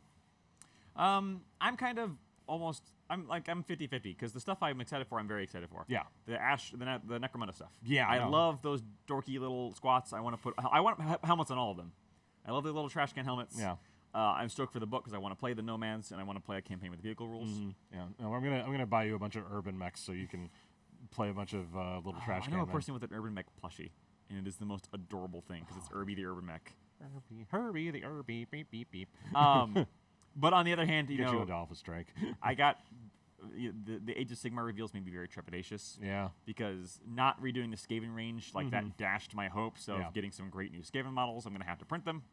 I'm kind of almost. I'm 50-50 because the stuff I'm excited for, I'm very excited for. Yeah. The the Necromunda stuff. Yeah, I no. love those dorky little squats. I want helmets on all of them. I love the little trash can helmets. Yeah. I'm stoked for the book because I want to play the Nomads and I want to play a campaign with vehicle rules. Yeah. No, I'm gonna buy you a bunch of urban mechs so you can play a bunch of little trash I can. know a person with an urban mech plushie, and it is the most adorable thing because it's Irby the urban mech. Herbie the Irby, beep beep beep. But on the other hand, Get you into Alpha Strike. I got the Age of Sigmar reveals made me very trepidatious. Yeah. Because not redoing the Skaven range that dashed my hopes of Yeah. getting some great new Skaven models. I'm gonna have to print them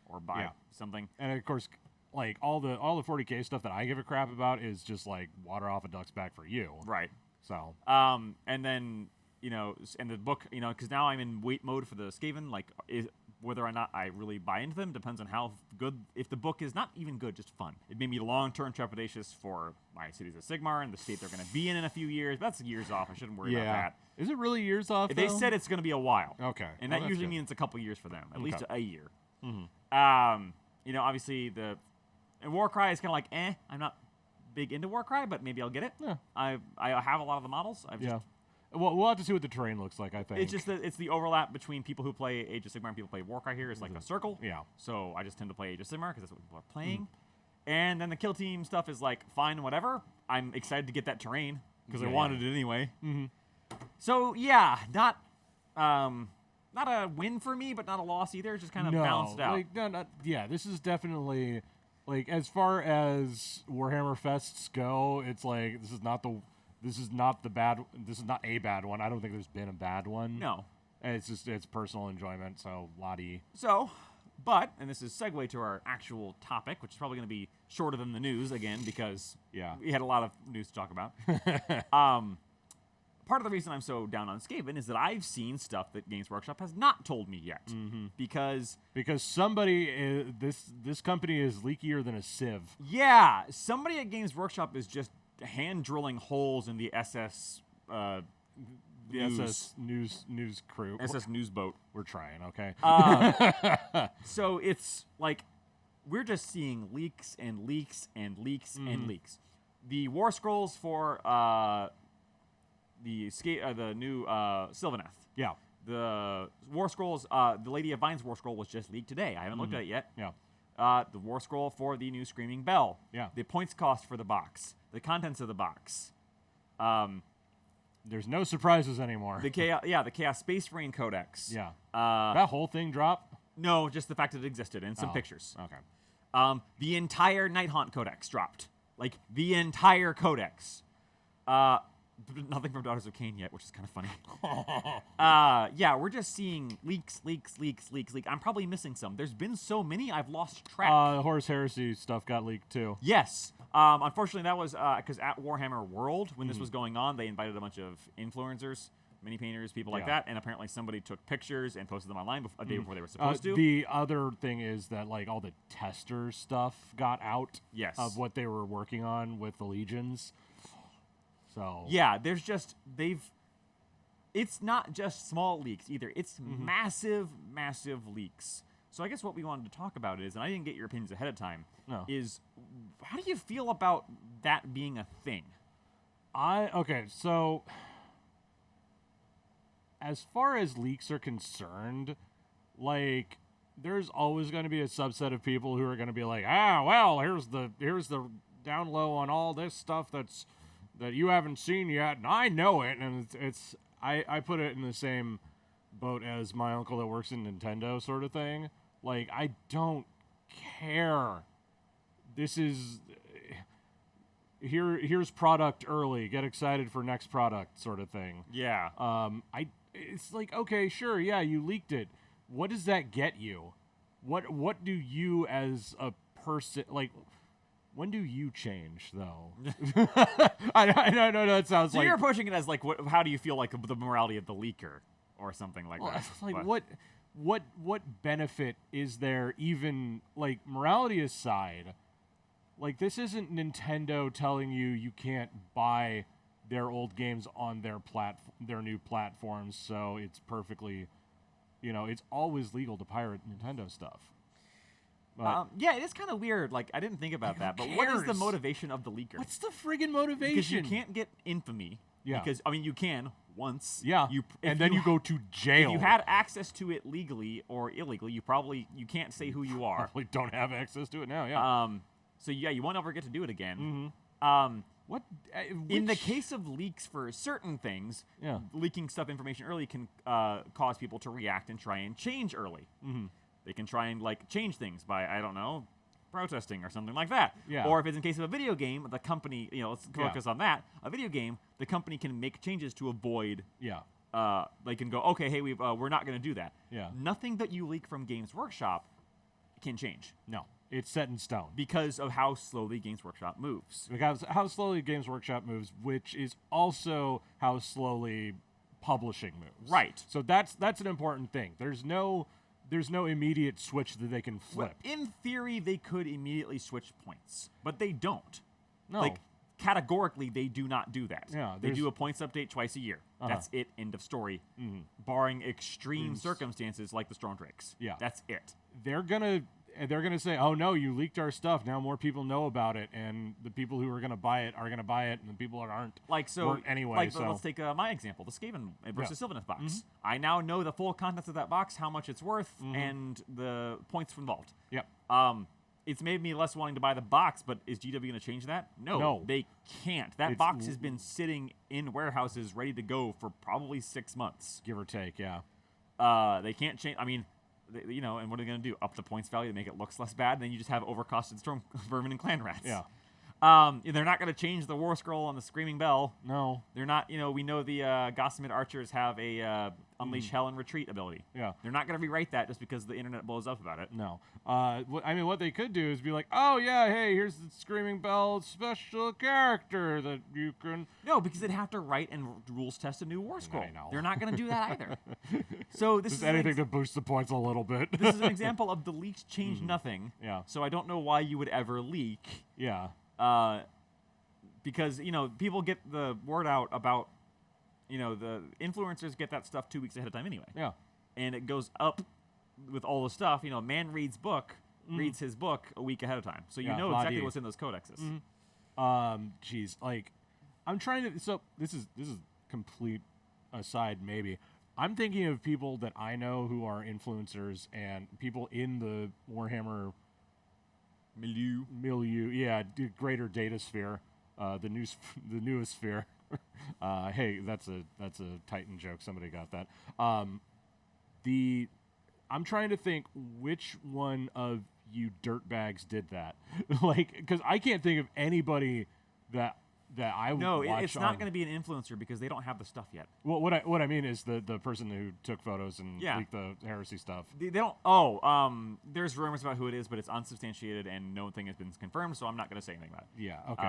or buy something. And of course, like all the 40K stuff that I give a crap about is just like water off a duck's back for you. Right. So. And then and the book, because now I'm in wait mode for the Skaven. Like, whether or not I really buy into them depends on how good. If the book is not even good, just fun. It made me long-term trepidatious for my Cities of Sigmar and the state they're going to be in a few years. That's years off. I shouldn't worry about that. Is it really years off? They though? said it's going to be a while. Okay. And Well, that that's usually good. means a couple years for them, at least a year. Mm-hmm. Obviously and Warcry is kind of like, I'm not big into Warcry, but maybe I'll get it. Yeah. I have a lot of the models. Yeah. Well, we'll have to see what the terrain looks like, I think. It's just that it's the overlap between people who play Age of Sigmar and people who play Warcry here is like a circle. Yeah. So I just tend to play Age of Sigmar because that's what people are playing. And then the kill team stuff is like fine, whatever. I'm excited to get that terrain because I wanted it anyway. Mm-hmm. So yeah, not a win for me, but not a loss either. It's just kind of balanced out. This is definitely like, as far as Warhammer Fests go, it's like this is not a bad one. I don't think there's been a bad one. No. And it's personal enjoyment, so Lottie. So, and this is segue to our actual topic, which is probably going to be shorter than the news again because we had a lot of news to talk about. Part of the reason I'm so down on Skaven is that I've seen stuff that Games Workshop has not told me yet. Mm-hmm. Because somebody this company is leakier than a sieve. Yeah, somebody at Games Workshop is just hand drilling holes in the SS SS news crew. SS news boat. We're trying, okay? So it's like we're just seeing leaks and leaks and leaks and leaks. The War Scrolls for the new Sylvaneth. Yeah. The War Scrolls, the Lady of Vine's War Scroll was just leaked today. I haven't looked at it yet. Yeah. The War Scroll for the new Screaming Bell. Yeah. The points cost for the box. The contents of the box. There's no surprises anymore. The Chaos Space Marine Codex. Yeah. Uh, that whole thing dropped? no, just the fact that it existed and some Oh, pictures. Okay. The entire Nighthaunt Codex dropped. Like, the entire codex. Nothing from Daughters of Cain yet, which is kind of funny. Yeah, we're just seeing leaks. I'm probably missing some. There's been so many, I've lost track. Horus Heresy stuff got leaked too. Yes. Unfortunately, that was because at Warhammer World, when this was going on, they invited a bunch of influencers, mini painters, people like that, and apparently somebody took pictures and posted them online a day before they were supposed to. The other thing is that like all the tester stuff got out Yes. of what they were working on with the legions. So Yeah, there's just it's not just small leaks either. It's massive leaks. So I guess what we wanted to talk about is, and I didn't get your opinions ahead of time, is how do you feel about that being a thing? So as far as leaks are concerned, like there's always going to be a subset of people who are going to be like, well, here's the down low on all this stuff that you haven't seen yet, and I know it, and I put it in the same boat as my uncle that works in Nintendo sort of thing. Like, I don't care. This is here's product early, get excited for next product sort of thing. Yeah. It's like, okay, sure, yeah, you leaked it. What does that get you? What do you as a person like? When do you change, though? I know that sounds So like... you're approaching it as, like, how do you feel like the morality of the leaker or something like that? Like, But- what benefit is there even... Like, morality aside, like, this isn't Nintendo telling you can't buy their old games on their new platforms, so it's perfectly... it's always legal to pirate Nintendo stuff. yeah, it is kind of weird. Like, I didn't think about that. But what is the cares? motivation of the leaker? What's the friggin' motivation? Because you can't get infamy. Yeah. Because, I mean, you can once. Yeah, and then you go to jail. If you had access to it legally or illegally, you can't say who you are. Probably don't have access to it now, yeah. So, yeah, you won't ever get to do it again. What? In the case of leaks for certain things, Yeah. leaking information early can cause people to react and try and change early. They can try and change things by, I don't know, protesting or something like that. Yeah. Or if it's in case of a video game, the company, let's focus on that. A video game, the company can make changes to avoid. Yeah. They can go, okay, hey, we're not going to do that. Yeah. Nothing that you leak from Games Workshop can change No, it's set in stone. because of how slowly Games Workshop moves. Because how slowly Games Workshop moves, which is also how slowly publishing moves. Right. So that's an important thing. There's no immediate switch that they can flip. In theory, they could immediately switch points, but they don't. No. Like, categorically, they do not do that. Yeah, they there's- do a points update twice a year. That's it. End of story. Barring extreme circumstances like the Storm Drakes. Yeah. That's it. They're gonna say, "Oh no, you leaked our stuff. Now more people know about it, and the people who are gonna buy it are gonna buy it, and the people that aren't weren't anyway." Like, so let's take my example, the Skaven versus Sylvaneth box. I now know the full contents of that box, how much it's worth, and the points involved. Yep. It's made me less wanting to buy the box, but is GW going to change that? No, they can't. That It's box has been sitting in warehouses ready to go for probably 6 months. Give or take, yeah. They can't change. I mean, and what are they going to do? Up the points value to make it looks less bad? Then you just have overcosted storm vermin and clan rats. Yeah. They're not going to change the War Scroll on the Screaming Bell. No. They're not. We know the Gossamed archers have a Unleash Hell and Retreat ability. Yeah. They're not going to rewrite that just because the internet blows up about it. No. What they could do is be like, "Oh yeah, hey, here's the Screaming Bell special character that you can." No, because they'd have to write and rules test a new War Scroll. I know. They're not going to do that either. So this Just is anything to boost the points a little bit. this is an example of the leaks change nothing. Yeah. So I don't know why you would ever leak. Yeah. Because people get the word out about the influencers get that stuff 2 weeks ahead of time anyway. Yeah. And it goes up with all the stuff. Man reads book. reads his book a week ahead of time, so you Yeah, know blah exactly D. what's in those codexes. Geez, like, I'm trying to. So this is complete aside. Maybe I'm thinking of people that I know who are influencers and people in the Warhammer milieu. Yeah, greater data sphere, the newest sphere. Hey, that's a Titan joke. Somebody got that. I'm trying to think which one of you dirtbags did that. Like, because I can't think of anybody that I would No, watch it's not going to be an influencer because they don't have the stuff yet. Well, what I mean is the person who took photos and Yeah. leaked the heresy stuff. They don't. Oh, there's rumors about who it is, but it's unsubstantiated and no thing has been confirmed. So I'm not going to say anything about it. Yeah. Okay.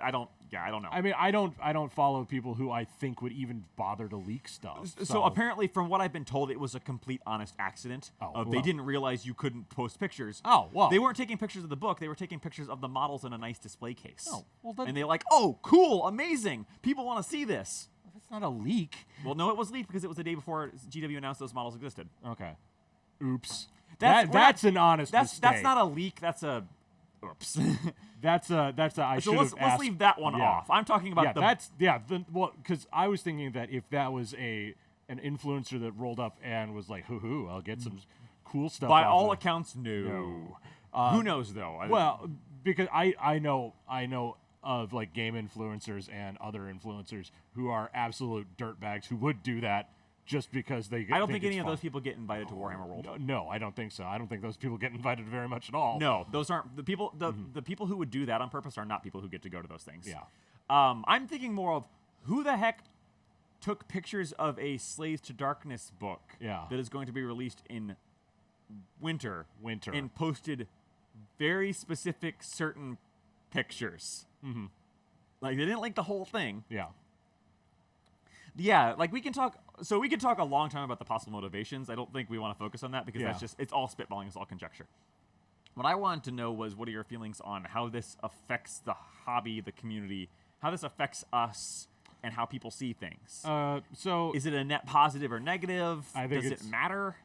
I don't. Yeah, I don't know. I mean, I don't follow people who I think would even bother to leak stuff. So apparently, from what I've been told, it was a complete honest accident. They well. didn't realize you couldn't post pictures. Oh, well. They weren't taking pictures of the book. They were taking pictures of the models in a nice display case. Oh, well, then- and they're like, "Oh, cool, amazing! People want to see this." That's not a leak. Well, no, it was leaked because it was the day before GW announced those models existed. Okay. Oops. That's an honest mistake. That's not a leak. That's a. Oops. That's a. I So should let's have asked. leave that one Yeah. off. I'm talking about because I was thinking that if that was an influencer that rolled up and was like, hoo, I'll get some cool stuff. by off all of it." accounts, no. Who knows though? Well, because I know of like game influencers and other influencers who are absolute dirtbags who would do that just because they. I don't think it's any of fun. those people get invited to Warhammer World. No, I don't think so. I don't think those people get invited very much at all. No, those aren't the people. The people who would do that on purpose are not people who get to go to those things. Yeah. I'm thinking more of who the heck took pictures of a Slaves to Darkness book that is going to be released in winter and posted very specific certain pictures. Mm-hmm. Like they didn't like the whole thing. Yeah. Yeah, like we can talk a long time about the possible motivations. I don't think we want to focus on that because it's all spitballing, it's all conjecture. What I wanted to know was what are your feelings on how this affects the hobby, the community, how this affects us, and how people see things. So is it a net positive or negative? I think Does it matter?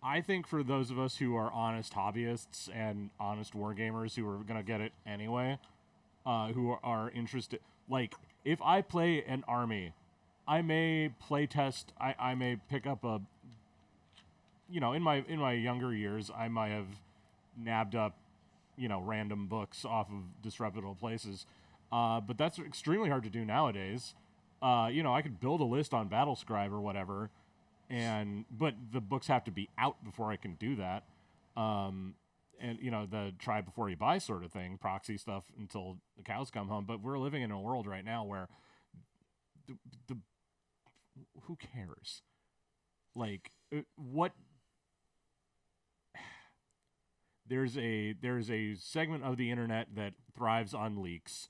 I think for those of us who are honest hobbyists and honest wargamers who are gonna get it anyway, who are interested, like if I play an army, I may play test. I may pick up a. In my younger years, I might have nabbed up, random books off of disreputable places, but that's extremely hard to do nowadays. I could build a list on Battlescribe or whatever, but the books have to be out before I can do that. And the try before you buy sort of thing, proxy stuff until the cows come home. But we're living in a world right now where the who cares? Like what? There's a segment of the internet that thrives on leaks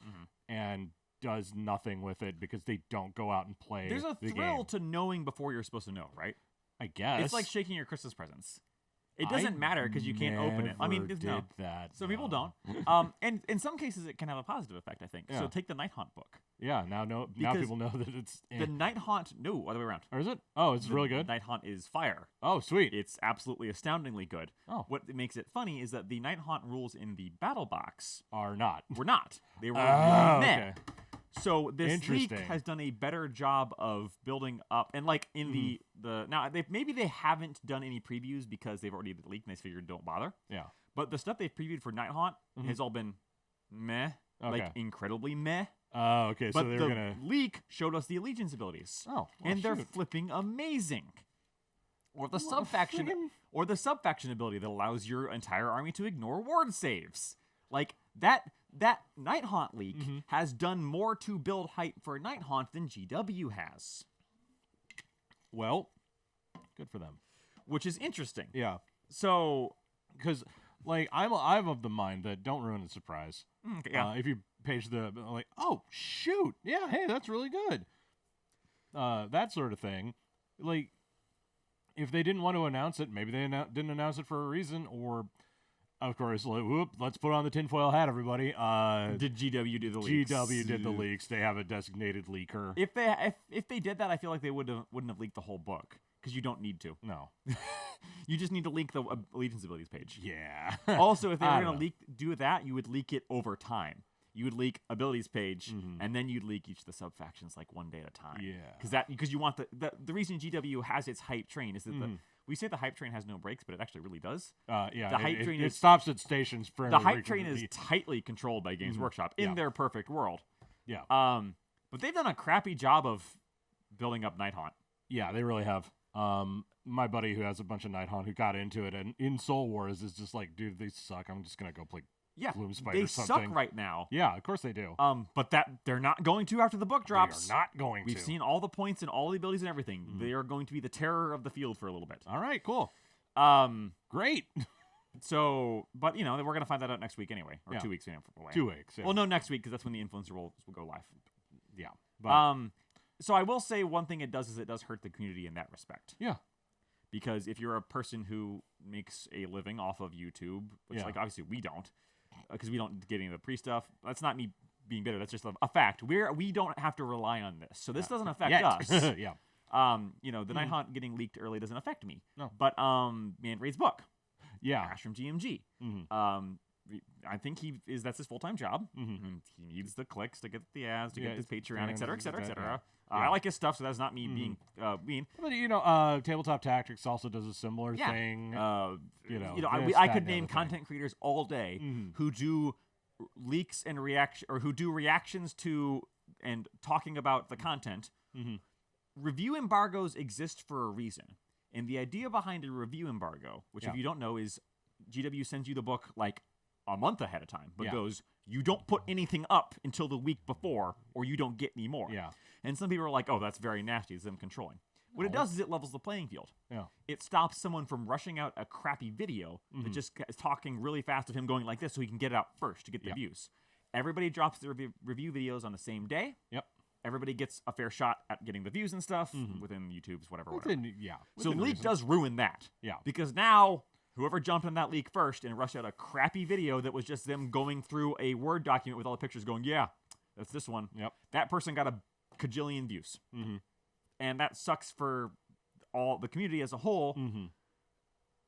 and does nothing with it because they don't go out and play. There's a the thrill game. to knowing before you're supposed to know, right? I guess It's like shaking your Christmas presents. It doesn't matter because you can't open it. I mean, did no. that. So people don't. And in some cases, it can have a positive effect, I think. Yeah. So take the Night Haunt book. Yeah, now Because people know that it's The Night Haunt, no, other way around. or is it? Oh, it's really good. Night Haunt is fire. Oh, sweet. It's absolutely astoundingly good. Oh. What makes it funny is that the Night Haunt rules in the battle box Are not. were not. They were Oh, meh. okay. So this leak Interesting. has done a better job of building up, and like in the now maybe they haven't done any previews because they've already leaked and they figured don't bother. Yeah. But the stuff they've previewed for Night Haunt has all been meh, like Okay. incredibly meh. Oh, okay. But So they're the gonna. leak showed us the allegiance abilities. Oh, well, and they're shoot. flipping amazing. Or the Well, subfaction, friggin- or the subfaction ability that allows your entire army to ignore ward saves. Like that Night Haunt leak has done more to build hype for Night Haunt than GW has, Well, good for them. which is interesting. Yeah, So, because like I'm of the mind that don't ruin the surprise. yeah. If you page the like, oh shoot, yeah, hey, that's really good. That sort of thing. Like, if they didn't want to announce it, maybe they didn't announce it for a reason, or of course, like, whoop, let's put on the tinfoil hat, everybody. Did GW do the leaks? GW did the leaks. They have a designated leaker. If they did that, I feel like they wouldn't have leaked the whole book. because you don't need to. No. You just need to leak the allegiance abilities page. Yeah. Also, if they were I going don't to do that, you would leak it over time. You would leak abilities page, and then you'd leak each of the sub factions like one day at a time. Yeah. Because you want the reason GW has its hype train is that we say the hype train has no brakes, but it actually really does. Yeah. The hype train it stops at stations for the hype train is tightly controlled by Games Workshop in their perfect world. Yeah. But they've done a crappy job of building up Night Haunt. Yeah, they really have. My buddy who has a bunch of Night Haunt who got into it and in Soul Wars is just like, dude, they suck. I'm just gonna go play Gloom Spite they or something. suck right now. Yeah, of course they do. But that they're not going to after the book drops. They are not going We've to. seen all the points and all the abilities and everything. They are going to be the terror of the field for a little bit. All right, cool. Great. So, but we're gonna find that out next week anyway, or 2 weeks away. 2 weeks. Yeah. Well, no, next week because that's when the influencer will go live. Yeah. But, So I will say one thing it does is it does hurt the community in that respect. Yeah. Because if you're a person who makes a living off of YouTube, which like obviously we don't, because we don't get any of the pre-stuff. That's not me being bitter. That's just a fact. We don't have to rely on this, so this doesn't affect us. Yeah. The Night Haunt getting leaked early doesn't affect me. No. But Man Raid's book. Yeah. Ash from GMG. I think that's his full-time job. And he needs the clicks to get the ads, to get his Patreon, et cetera, et cetera, et cetera. I like his stuff, so that's not me being mean. But Tabletop Tactics also does a similar thing. I could name content creators all day who do leaks and who do reactions to and talking about the content. Review embargoes exist for a reason, and the idea behind a review embargo, which if you don't know, is GW sends you the book like a month ahead of time, but goes, you don't put anything up until the week before, or you don't get any more. Yeah. And some people are like, oh, that's very nasty. It's them controlling. What it does is it levels the playing field. Yeah. It stops someone from rushing out a crappy video that just is talking really fast of him going like this so he can get it out first to get the views. Everybody drops their review videos on the same day. Yep. Everybody gets a fair shot at getting the views and stuff within YouTube's whatever. So within leak reason. does ruin that. Yeah. Because now whoever jumped on that leak first and rushed out a crappy video that was just them going through a Word document with all the pictures going, yeah, that's this one. Yep. That person got a cajillion views. And that sucks for all the community as a whole.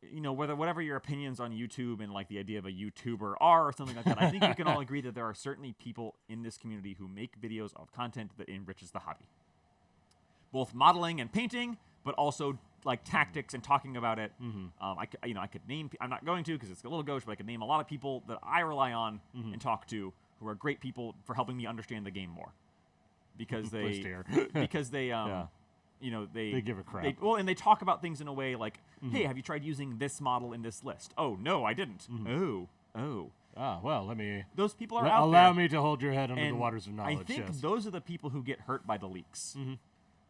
Whatever your opinions on YouTube and like the idea of a YouTuber are or something like that, I think we can all agree that there are certainly people in this community who make videos of content that enriches the hobby. Both modeling and painting, but also like tactics and talking about it. I could name. I'm not going to because it's a little gauche, but I could name a lot of people that I rely on and talk to who are great people for helping me understand the game more. Because they give a crap. And they talk about things in a way like, hey, have you tried using this model in this list? Oh no, I didn't. Oh. Ah, well, let me. Those people are out allow there. me to hold your head under the And waters of knowledge. I think yes. those are the people who get hurt by the leaks.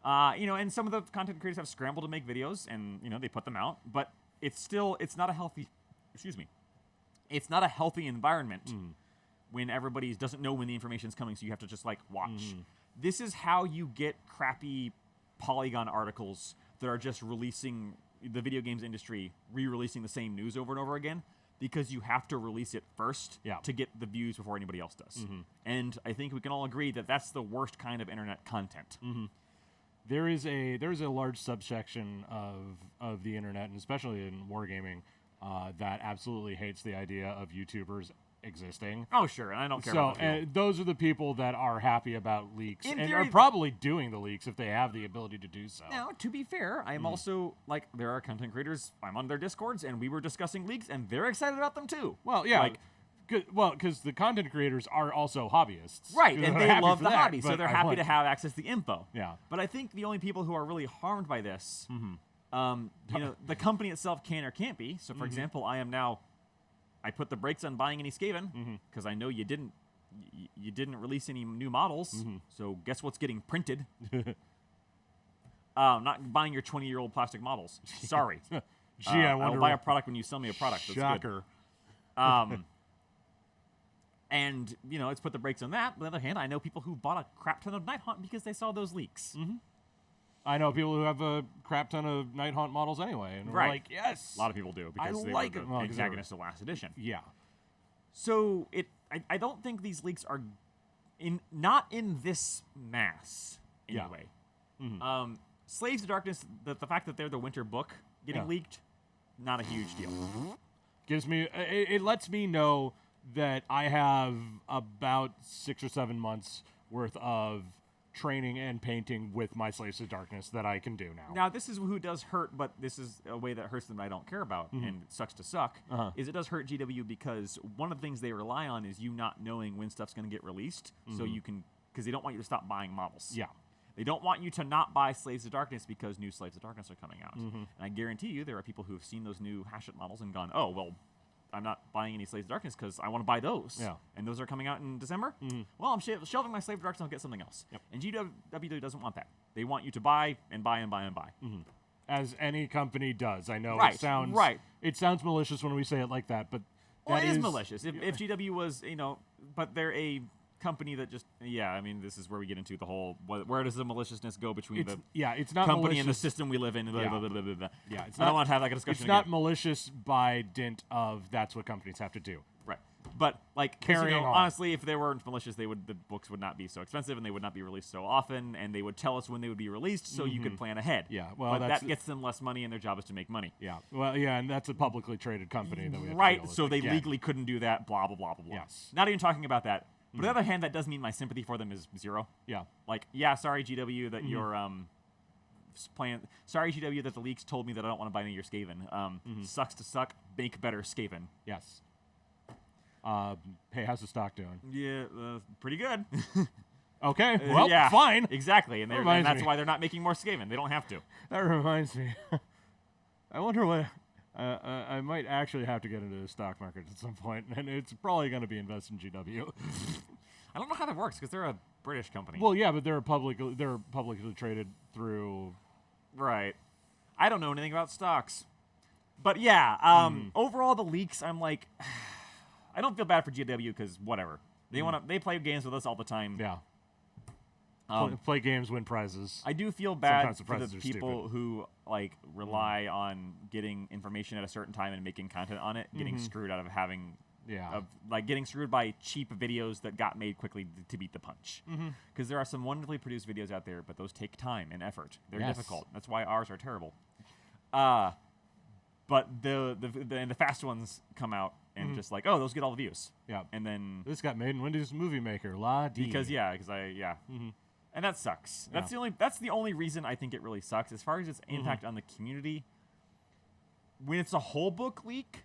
And some of the content creators have scrambled to make videos, and they put them out, but it's not a healthy. Excuse me. It's not a healthy environment when everybody doesn't know when the information's coming, so you have to just like watch. This is how you get crappy Polygon articles that are just releasing the video games industry, re-releasing the same news over and over again, because you have to release it first to get the views before anybody else does. And I think we can all agree that that's the worst kind of internet content. There is a large subsection of the internet, and especially in wargaming, that absolutely hates the idea of YouTubers existing. Oh, sure, and I don't care about that. Those are the people that are happy about leaks In and theory, are probably doing the leaks if they have the ability to do so. Now, to be fair, I'm also, like, there are content creators, I'm on their Discords, and we were discussing leaks, and they're excited about them, too. Well, yeah. Because the content creators are also hobbyists. Right, and they love the hobby, so but they're happy to have access to the info. Yeah. But I think the only people who are really harmed by this, the company itself can or can't be. So, for example, I put the brakes on buying any Skaven because I know you didn't release any new models. So guess what's getting printed? Not buying your 20-year-old plastic models. Sorry. Gee, I wonder. I'll buy a product when you sell me a product. That's Shocker. Good. And it's put the brakes on that. But on the other hand, I know people who bought a crap ton of Night Haunt because they saw those leaks. I know people who have a crap ton of Night Haunt models anyway, and Right. we're like, yes. A lot of people do because they like were it. the Well, 'cause antagonists of last edition. Yeah. So I don't think these leaks are not in this mass anyway. Slaves to Darkness, the fact that they're the winter book getting leaked, not a huge deal. Gives me it lets me know that I have about 6 or 7 months worth of training and painting with my Slaves to Darkness that I can do now. Now, this is who does hurt, but this is a way that hurts them that I don't care about, and it sucks to suck, is it does hurt GW because one of the things they rely on is you not knowing when stuff's going to get released, so you can, because they don't want you to stop buying models. Yeah. They don't want you to not buy Slaves to Darkness because new Slaves to Darkness are coming out. And I guarantee you there are people who have seen those new Hachette models and gone, oh, well, I'm not buying any Slaves to Darkness because I want to buy those. Yeah. And those are coming out in December? Well, I'm shelving my Slave to Darkness and I'll get something else. Yep. And GW doesn't want that. They want you to buy and buy and buy and buy. As any company does. I know Right, it sounds right. It sounds malicious when we say it like that, but Well, that it is malicious. If GW was, but they're a company that just, I mean, this is where we get into the whole, where does the maliciousness go between the it's not company malicious. and the system we live in? Blah, Yeah. blah, blah, blah, blah, blah. Yeah, it's I don't not- want to have that discussion It's not again. malicious by dint of that's what companies have to do. Right. But, like, 'cause, Carrying on. honestly, if they weren't malicious, the books would not be so expensive and they would not be released so often, and they would tell us when they would be released so you could plan ahead. Yeah, well, but that's- that gets them less money, and their job is to make money. Yeah. Well, yeah, and that's a publicly traded company that we have to deal Right, with so they again. legally couldn't do that, blah, blah, blah, blah, blah. Yes. Not even talking about that. But on the other hand, that does mean my sympathy for them is zero. Yeah. Like, yeah, sorry, GW, that you're playing. Sorry, GW, that the leaks told me that I don't want to buy any of your Skaven. Sucks to suck. Make better Skaven. Yes. Hey, how's the stock doing? Yeah, pretty good. Okay. Well, yeah, fine. Exactly, and Reminds that's me. why they're not making more Skaven. They don't have to. That reminds me. I wonder what. I might actually have to get into the stock market at some point, and it's probably going to be invest in GW. I don't know how that works because they're a British company. Well, yeah, but they're publicly traded through. Right. I don't know anything about stocks. But yeah, overall the leaks, I'm like, I don't feel bad for GW because whatever. They play games with us all the time. Yeah. Play games, win prizes. I do feel bad Sometimes the for the prizes are people who like rely on getting information at a certain time and making content on it, getting screwed out of having getting screwed by cheap videos that got made quickly to beat the punch. Because there are some wonderfully produced videos out there, but those take time and effort. They're Yes. difficult. That's why ours are terrible. But the fast ones come out and just like, oh, those get all the views. Yeah. And then This got made in Windows Movie Maker. La dee. because and that sucks. That's the only reason I think it really sucks. As far as its impact on the community, when it's a whole book leak,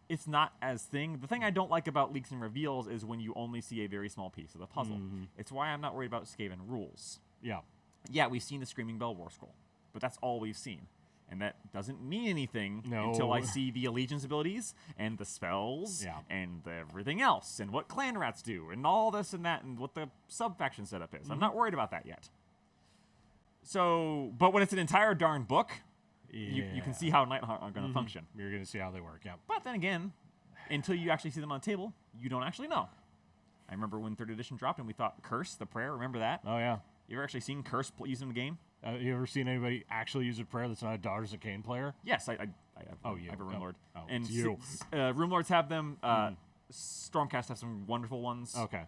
it's not as thing. The thing I don't like about leaks and reveals is when you only see a very small piece of the puzzle. It's why I'm not worried about Skaven rules. Yeah. Yeah, we've seen the Screaming Bell War Scroll, but that's all we've seen. And that doesn't mean anything until I see the allegiance abilities and the spells and everything else and what clan rats do and all this and that and what the sub-faction setup is. I'm not worried about that yet. So, but when it's an entire darn book, you can see how Nighthaunt are going to function. You're going to see how they work, yeah. But then again, until you actually see them on the table, you don't actually know. I remember when 3rd edition dropped and we thought Curse, the prayer, remember that? Oh, yeah. You ever actually seen Curse used in the game? You ever seen anybody actually use a prayer that's not a Daughters of Cain player? Yes, I have. Oh, you. I have a Rune Lord. Oh, and it's you. Rune Lords have them. Stormcast have some wonderful ones. Okay.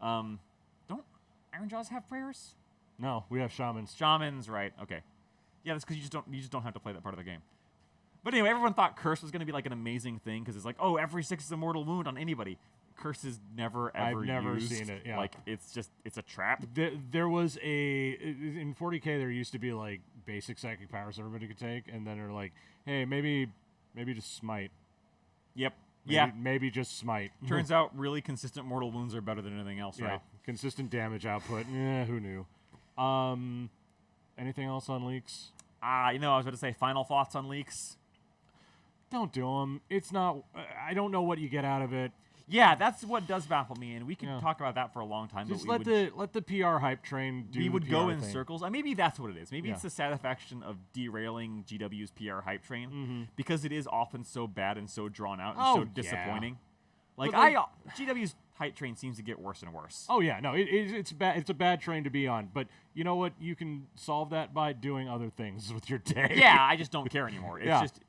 Don't Ironjaws have prayers? No, we have shamans. Shamans, right? Okay. Yeah, that's because you just don't have to play that part of the game. But anyway, everyone thought Curse was going to be like an amazing thing because it's like, oh, every 6 is a mortal wound on anybody. Curse is never ever I've never used. seen it, yeah. Like it's a trap. There was in 40K there used to be like basic psychic powers everybody could take, and then they're like, hey, maybe just smite. Yep. Maybe just smite. Turns out really consistent mortal wounds are better than anything else, right? Consistent damage output. Who knew? Anything else on leaks? I was about to say final thoughts on leaks. Don't do them. It's not. I don't know what you get out of it. Yeah, that's what does baffle me, and we can talk about that for a long time. Just but let the PR hype train do. We would the go PR in thing. circles. Maybe that's what it is. Maybe it's the satisfaction of derailing GW's PR hype train because it is often so bad and so drawn out and so disappointing. Like GW's hype train seems to get worse and worse. Oh yeah, no, it's bad. It's a bad train to be on. But you know what? You can solve that by doing other things with your day. Yeah, I just don't care anymore.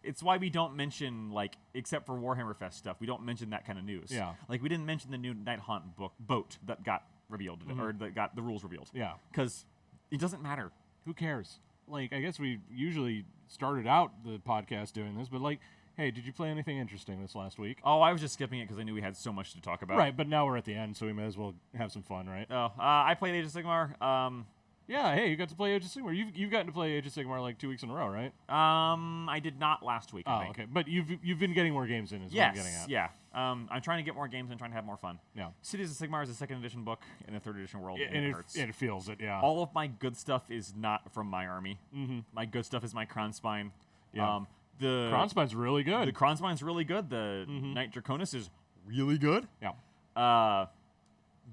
It's why we don't mention, like, except for Warhammer Fest stuff, we don't mention that kind of news. Yeah. Like we didn't mention the new Nighthaunt boat that got revealed or that got the rules revealed. Yeah. Because it doesn't matter. Who cares? like, I guess we usually started out the podcast doing this, but like, hey, did you play anything interesting this last week? Oh, I was just skipping it because I knew we had so much to talk about. Right, but now we're at the end, so we may as well have some fun, right? Oh, I played Age of Sigmar. Yeah, hey, you got to play Age of Sigmar. You've gotten to play Age of Sigmar like 2 weeks in a row, right? I did not last week. I Oh, think. okay, but you've been getting more games in, is what I'm getting at. Yeah. I'm trying to get more games and trying to have more fun. Yeah. Cities of Sigmar is a 2nd edition book in the 3rd edition world. And it it, hurts. it feels it, yeah. All of my good stuff is not from my army. Mm-hmm. My good stuff is my Kronspine. Yeah. The Kronspine's really good. The Kronspine's really good. The Knight Draconis is really good. Yeah.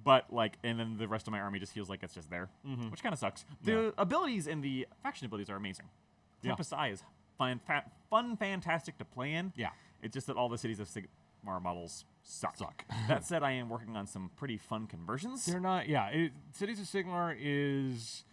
But like, and then the rest of my army just feels like it's just there, which kind of sucks. The abilities and the faction abilities are amazing. Yeah. Tempest Eye is fun, fantastic to play in. Yeah. It's just that all the Cities of Sigmar models suck. That said, I am working on some pretty fun conversions. They're not, yeah. Cities of Sigmar is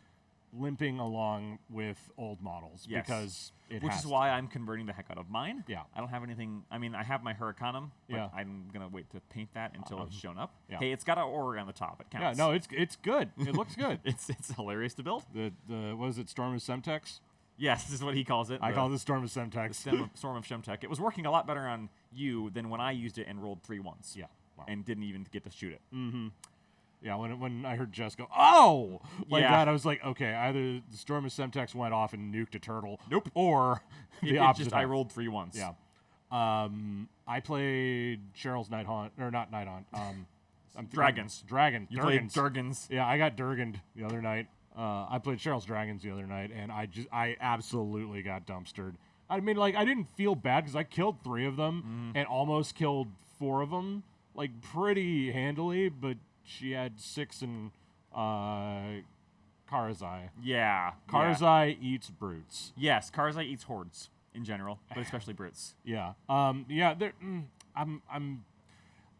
limping along with old models because it which has is to. why I'm converting the heck out of mine. Yeah. I don't have anything. I mean, I have my Huracanum, but Yeah. I'm gonna wait to paint that until it's shown up. Yeah. Hey, it's got an aura on the top. It Yeah, counts. no, it's good. It looks good. it's hilarious to build. The what is it, Storm of Semtex? Yes, this is what he calls it. I call this Storm of Semtex. Storm of Shemtech. It was working a lot better on you than when I used it and rolled 3 once. Yeah. Wow. And didn't even get to shoot it. Yeah, when I heard Jess go, oh, like Yeah. that, I was like, okay, either the Storm of Semtex went off and nuked a turtle, Nope. or the It opposite. just I happened. rolled 3 once. Yeah. I played Cheryl's Night Haunt, or not Night Haunt. Dragons. Dragon. You played Durgans. Durgans. Yeah, I got Durganed the other night. I played Cheryl's Dragons the other night, and I absolutely got dumpstered. I mean, like, I didn't feel bad because I killed 3 of them and almost killed 4 of them, like, pretty handily, but she had 6 in Karazai. Yeah. Karazai eats brutes. Yes, Karzai eats hordes in general, but especially brutes. Yeah. Yeah.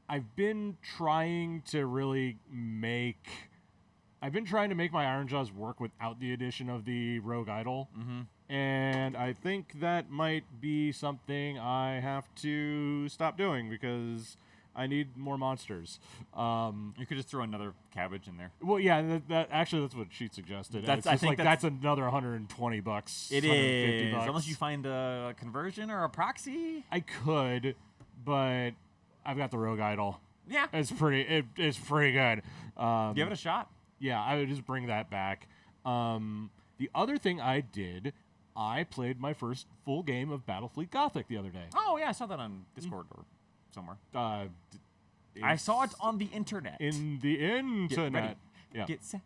I've been trying to really make. I've been trying to make my Iron Jaws work without the addition of the Rogue Idol, and I think that might be something I have to stop doing because I need more monsters. You could just throw another cabbage in there. Well, yeah, that actually that's what she suggested. That's- It's I just think like that's another $120. It $150 is. Unless you find a conversion or a proxy. I could, but I've got the Rogue Idol. Yeah. It's pretty good. Give it a shot. Yeah, I would just bring that back. The other thing I did, I played my first full game of Battlefleet Gothic the other day. Oh, yeah, I saw that on Discord or somewhere. I It's saw it on the internet. in the Get ready. internet. Yeah, Get set.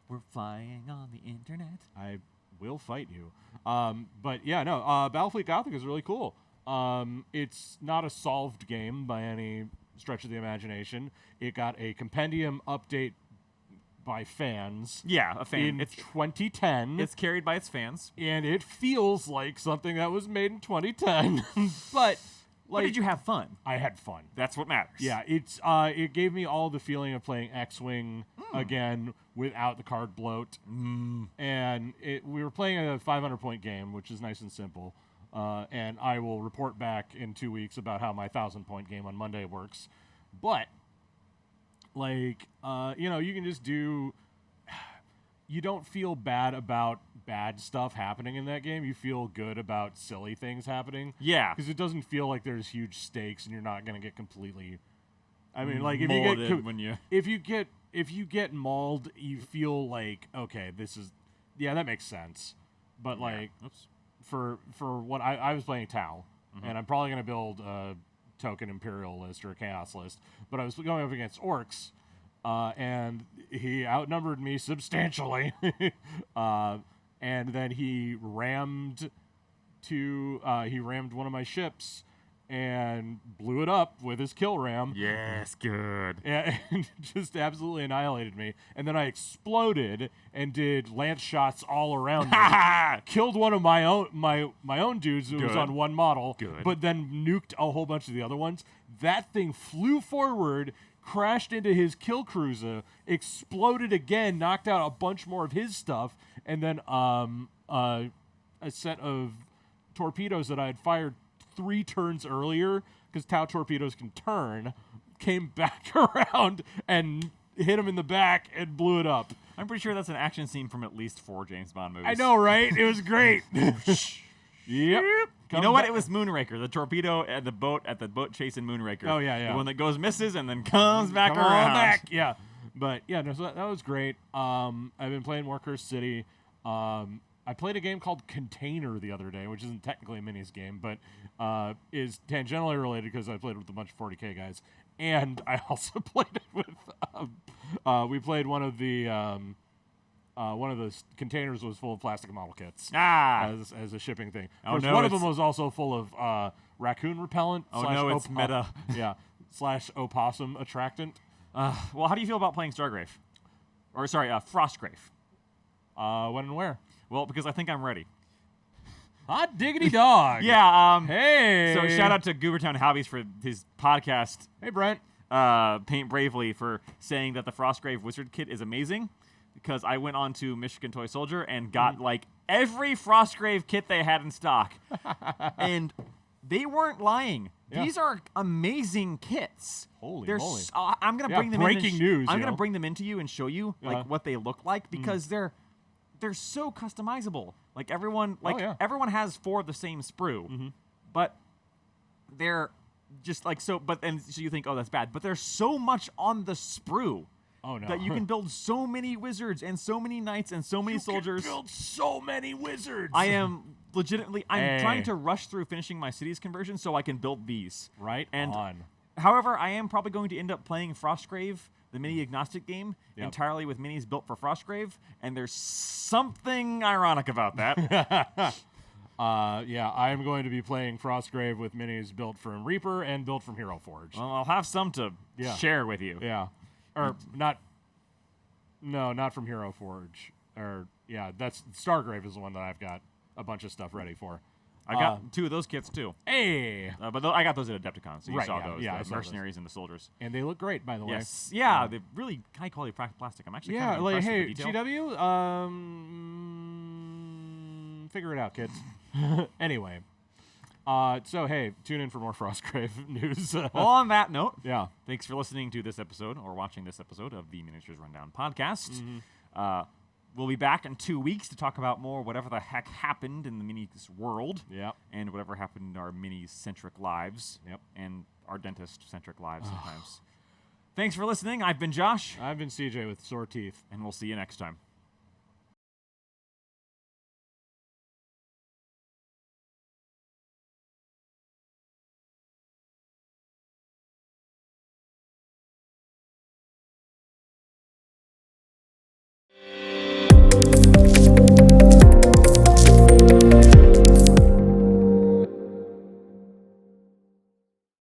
We're flying on the internet. I will fight you. But yeah, no, Battlefleet Gothic is really cool. It's not a solved game by any stretch of the imagination. It got a compendium update by fans Yeah, a fan. in It's 2010. it's carried by its fans. And it feels like something that was made in 2010. But But did you have fun? I had fun. That's what matters. Yeah, it gave me all the feeling of playing X-Wing again without the card bloat. And we were playing a 500-point game, which is nice and simple. And I will report back in 2 weeks about how my 1,000-point game on Monday works. But like, you can just do. You don't feel bad about bad stuff happening in that game. You feel good about silly things happening. Yeah. Because it doesn't feel like there's huge stakes, and you're not gonna get completely. I mean, like Molded when you. if you get mauled, you feel like, okay, that makes sense. But like Oops. for what I was playing Tau, and I'm probably gonna build a token Imperial list or a Chaos list, but I was going up against orcs, and he outnumbered me substantially, and then he rammed one of my ships and blew it up with his kill ram. Yes, good. And just absolutely annihilated me. And then I exploded and did lance shots all around me. Killed one of my own dudes who was Good. on one model, Good. but then nuked a whole bunch of the other ones. That thing flew forward, crashed into his kill cruiser, exploded again, knocked out a bunch more of his stuff, and then a set of torpedoes that I had fired 3 turns earlier, because Tau torpedoes can turn, came back around and hit him in the back and blew it up. I'm pretty sure that's an action scene from at least 4 James Bond movies. I know, right? It was great. Yep. You know what? It was Moonraker, the torpedo at the boat chase in Moonraker. Oh, yeah. The one that goes misses and then comes back Come around. on back. Yeah. But yeah, no, so that was great. I've been playing more Cursed City. I played a game called Container the other day, which isn't technically a minis game, but is tangentially related because I played with a bunch of 40K guys. And I also played it with. We played one of the containers was full of plastic model kits as a shipping thing. Oh, Of course, no, one of it's- them was also full of raccoon repellent. Oh, slash no, it's meta. Yeah, / opossum attractant. Well, how do you feel about playing Stargrave? Or, sorry, Frostgrave? When and where? Well, because I think I'm ready. Hot diggity dog. Yeah, Hey. So shout out to Goobertown Hobbies for his podcast, Hey, Brent. Paint Bravely, for saying that the Frostgrave Wizard kit is amazing, because I went on to Michigan Toy Soldier and got like every Frostgrave kit they had in stock. And they weren't lying. Yeah. These are amazing kits. Holy They're moly. I'm going to Yeah, bring them in. breaking news, I'm you going to know? bring them into you and show you like what they look like, because they're so customizable. Like everyone everyone has 4 of the same sprue. But they're just like so you think, oh, that's bad, but there's so much on the sprue Oh no. that you can build so many wizards and so many knights and so many soldiers. Build so many wizards. I am legitimately Hey. trying to rush through finishing my cities conversion so I can build these. right And on. however, I am probably going to end up playing Frostgrave, the mini agnostic game, Yep. entirely with minis built for Frostgrave, and there's something ironic about that. Yeah, I'm going to be playing Frostgrave with minis built from Reaper and built from Hero Forge. Well, I'll have some to Yeah. share with you. Yeah. Or not. No, not from Hero Forge. Or yeah, that's Stargrave is the one that I've got a bunch of stuff ready for. I got 2 of those kits too. Hey, But I got those at Adepticon, so you Right, saw yeah, those. yeah, I The saw those. mercenaries and the soldiers. and they look great, by the way. Yes. Yeah, they're really high quality plastic. I'm actually Yeah, kind of like impressed hey, with the detail. GW, figure it out, kids. Anyway, so hey, tune in for more Frostgrave news. Well, on that note, Yeah. thanks for listening to this episode or watching this episode of the Miniatures Rundown podcast. We'll be back in 2 weeks to talk about more whatever the heck happened in the minis world. Yep. And whatever happened in our mini-centric lives. Yep. And our dentist-centric lives sometimes. Thanks for listening. I've been Josh, I've been CJ with sore teeth. and we'll see you next time.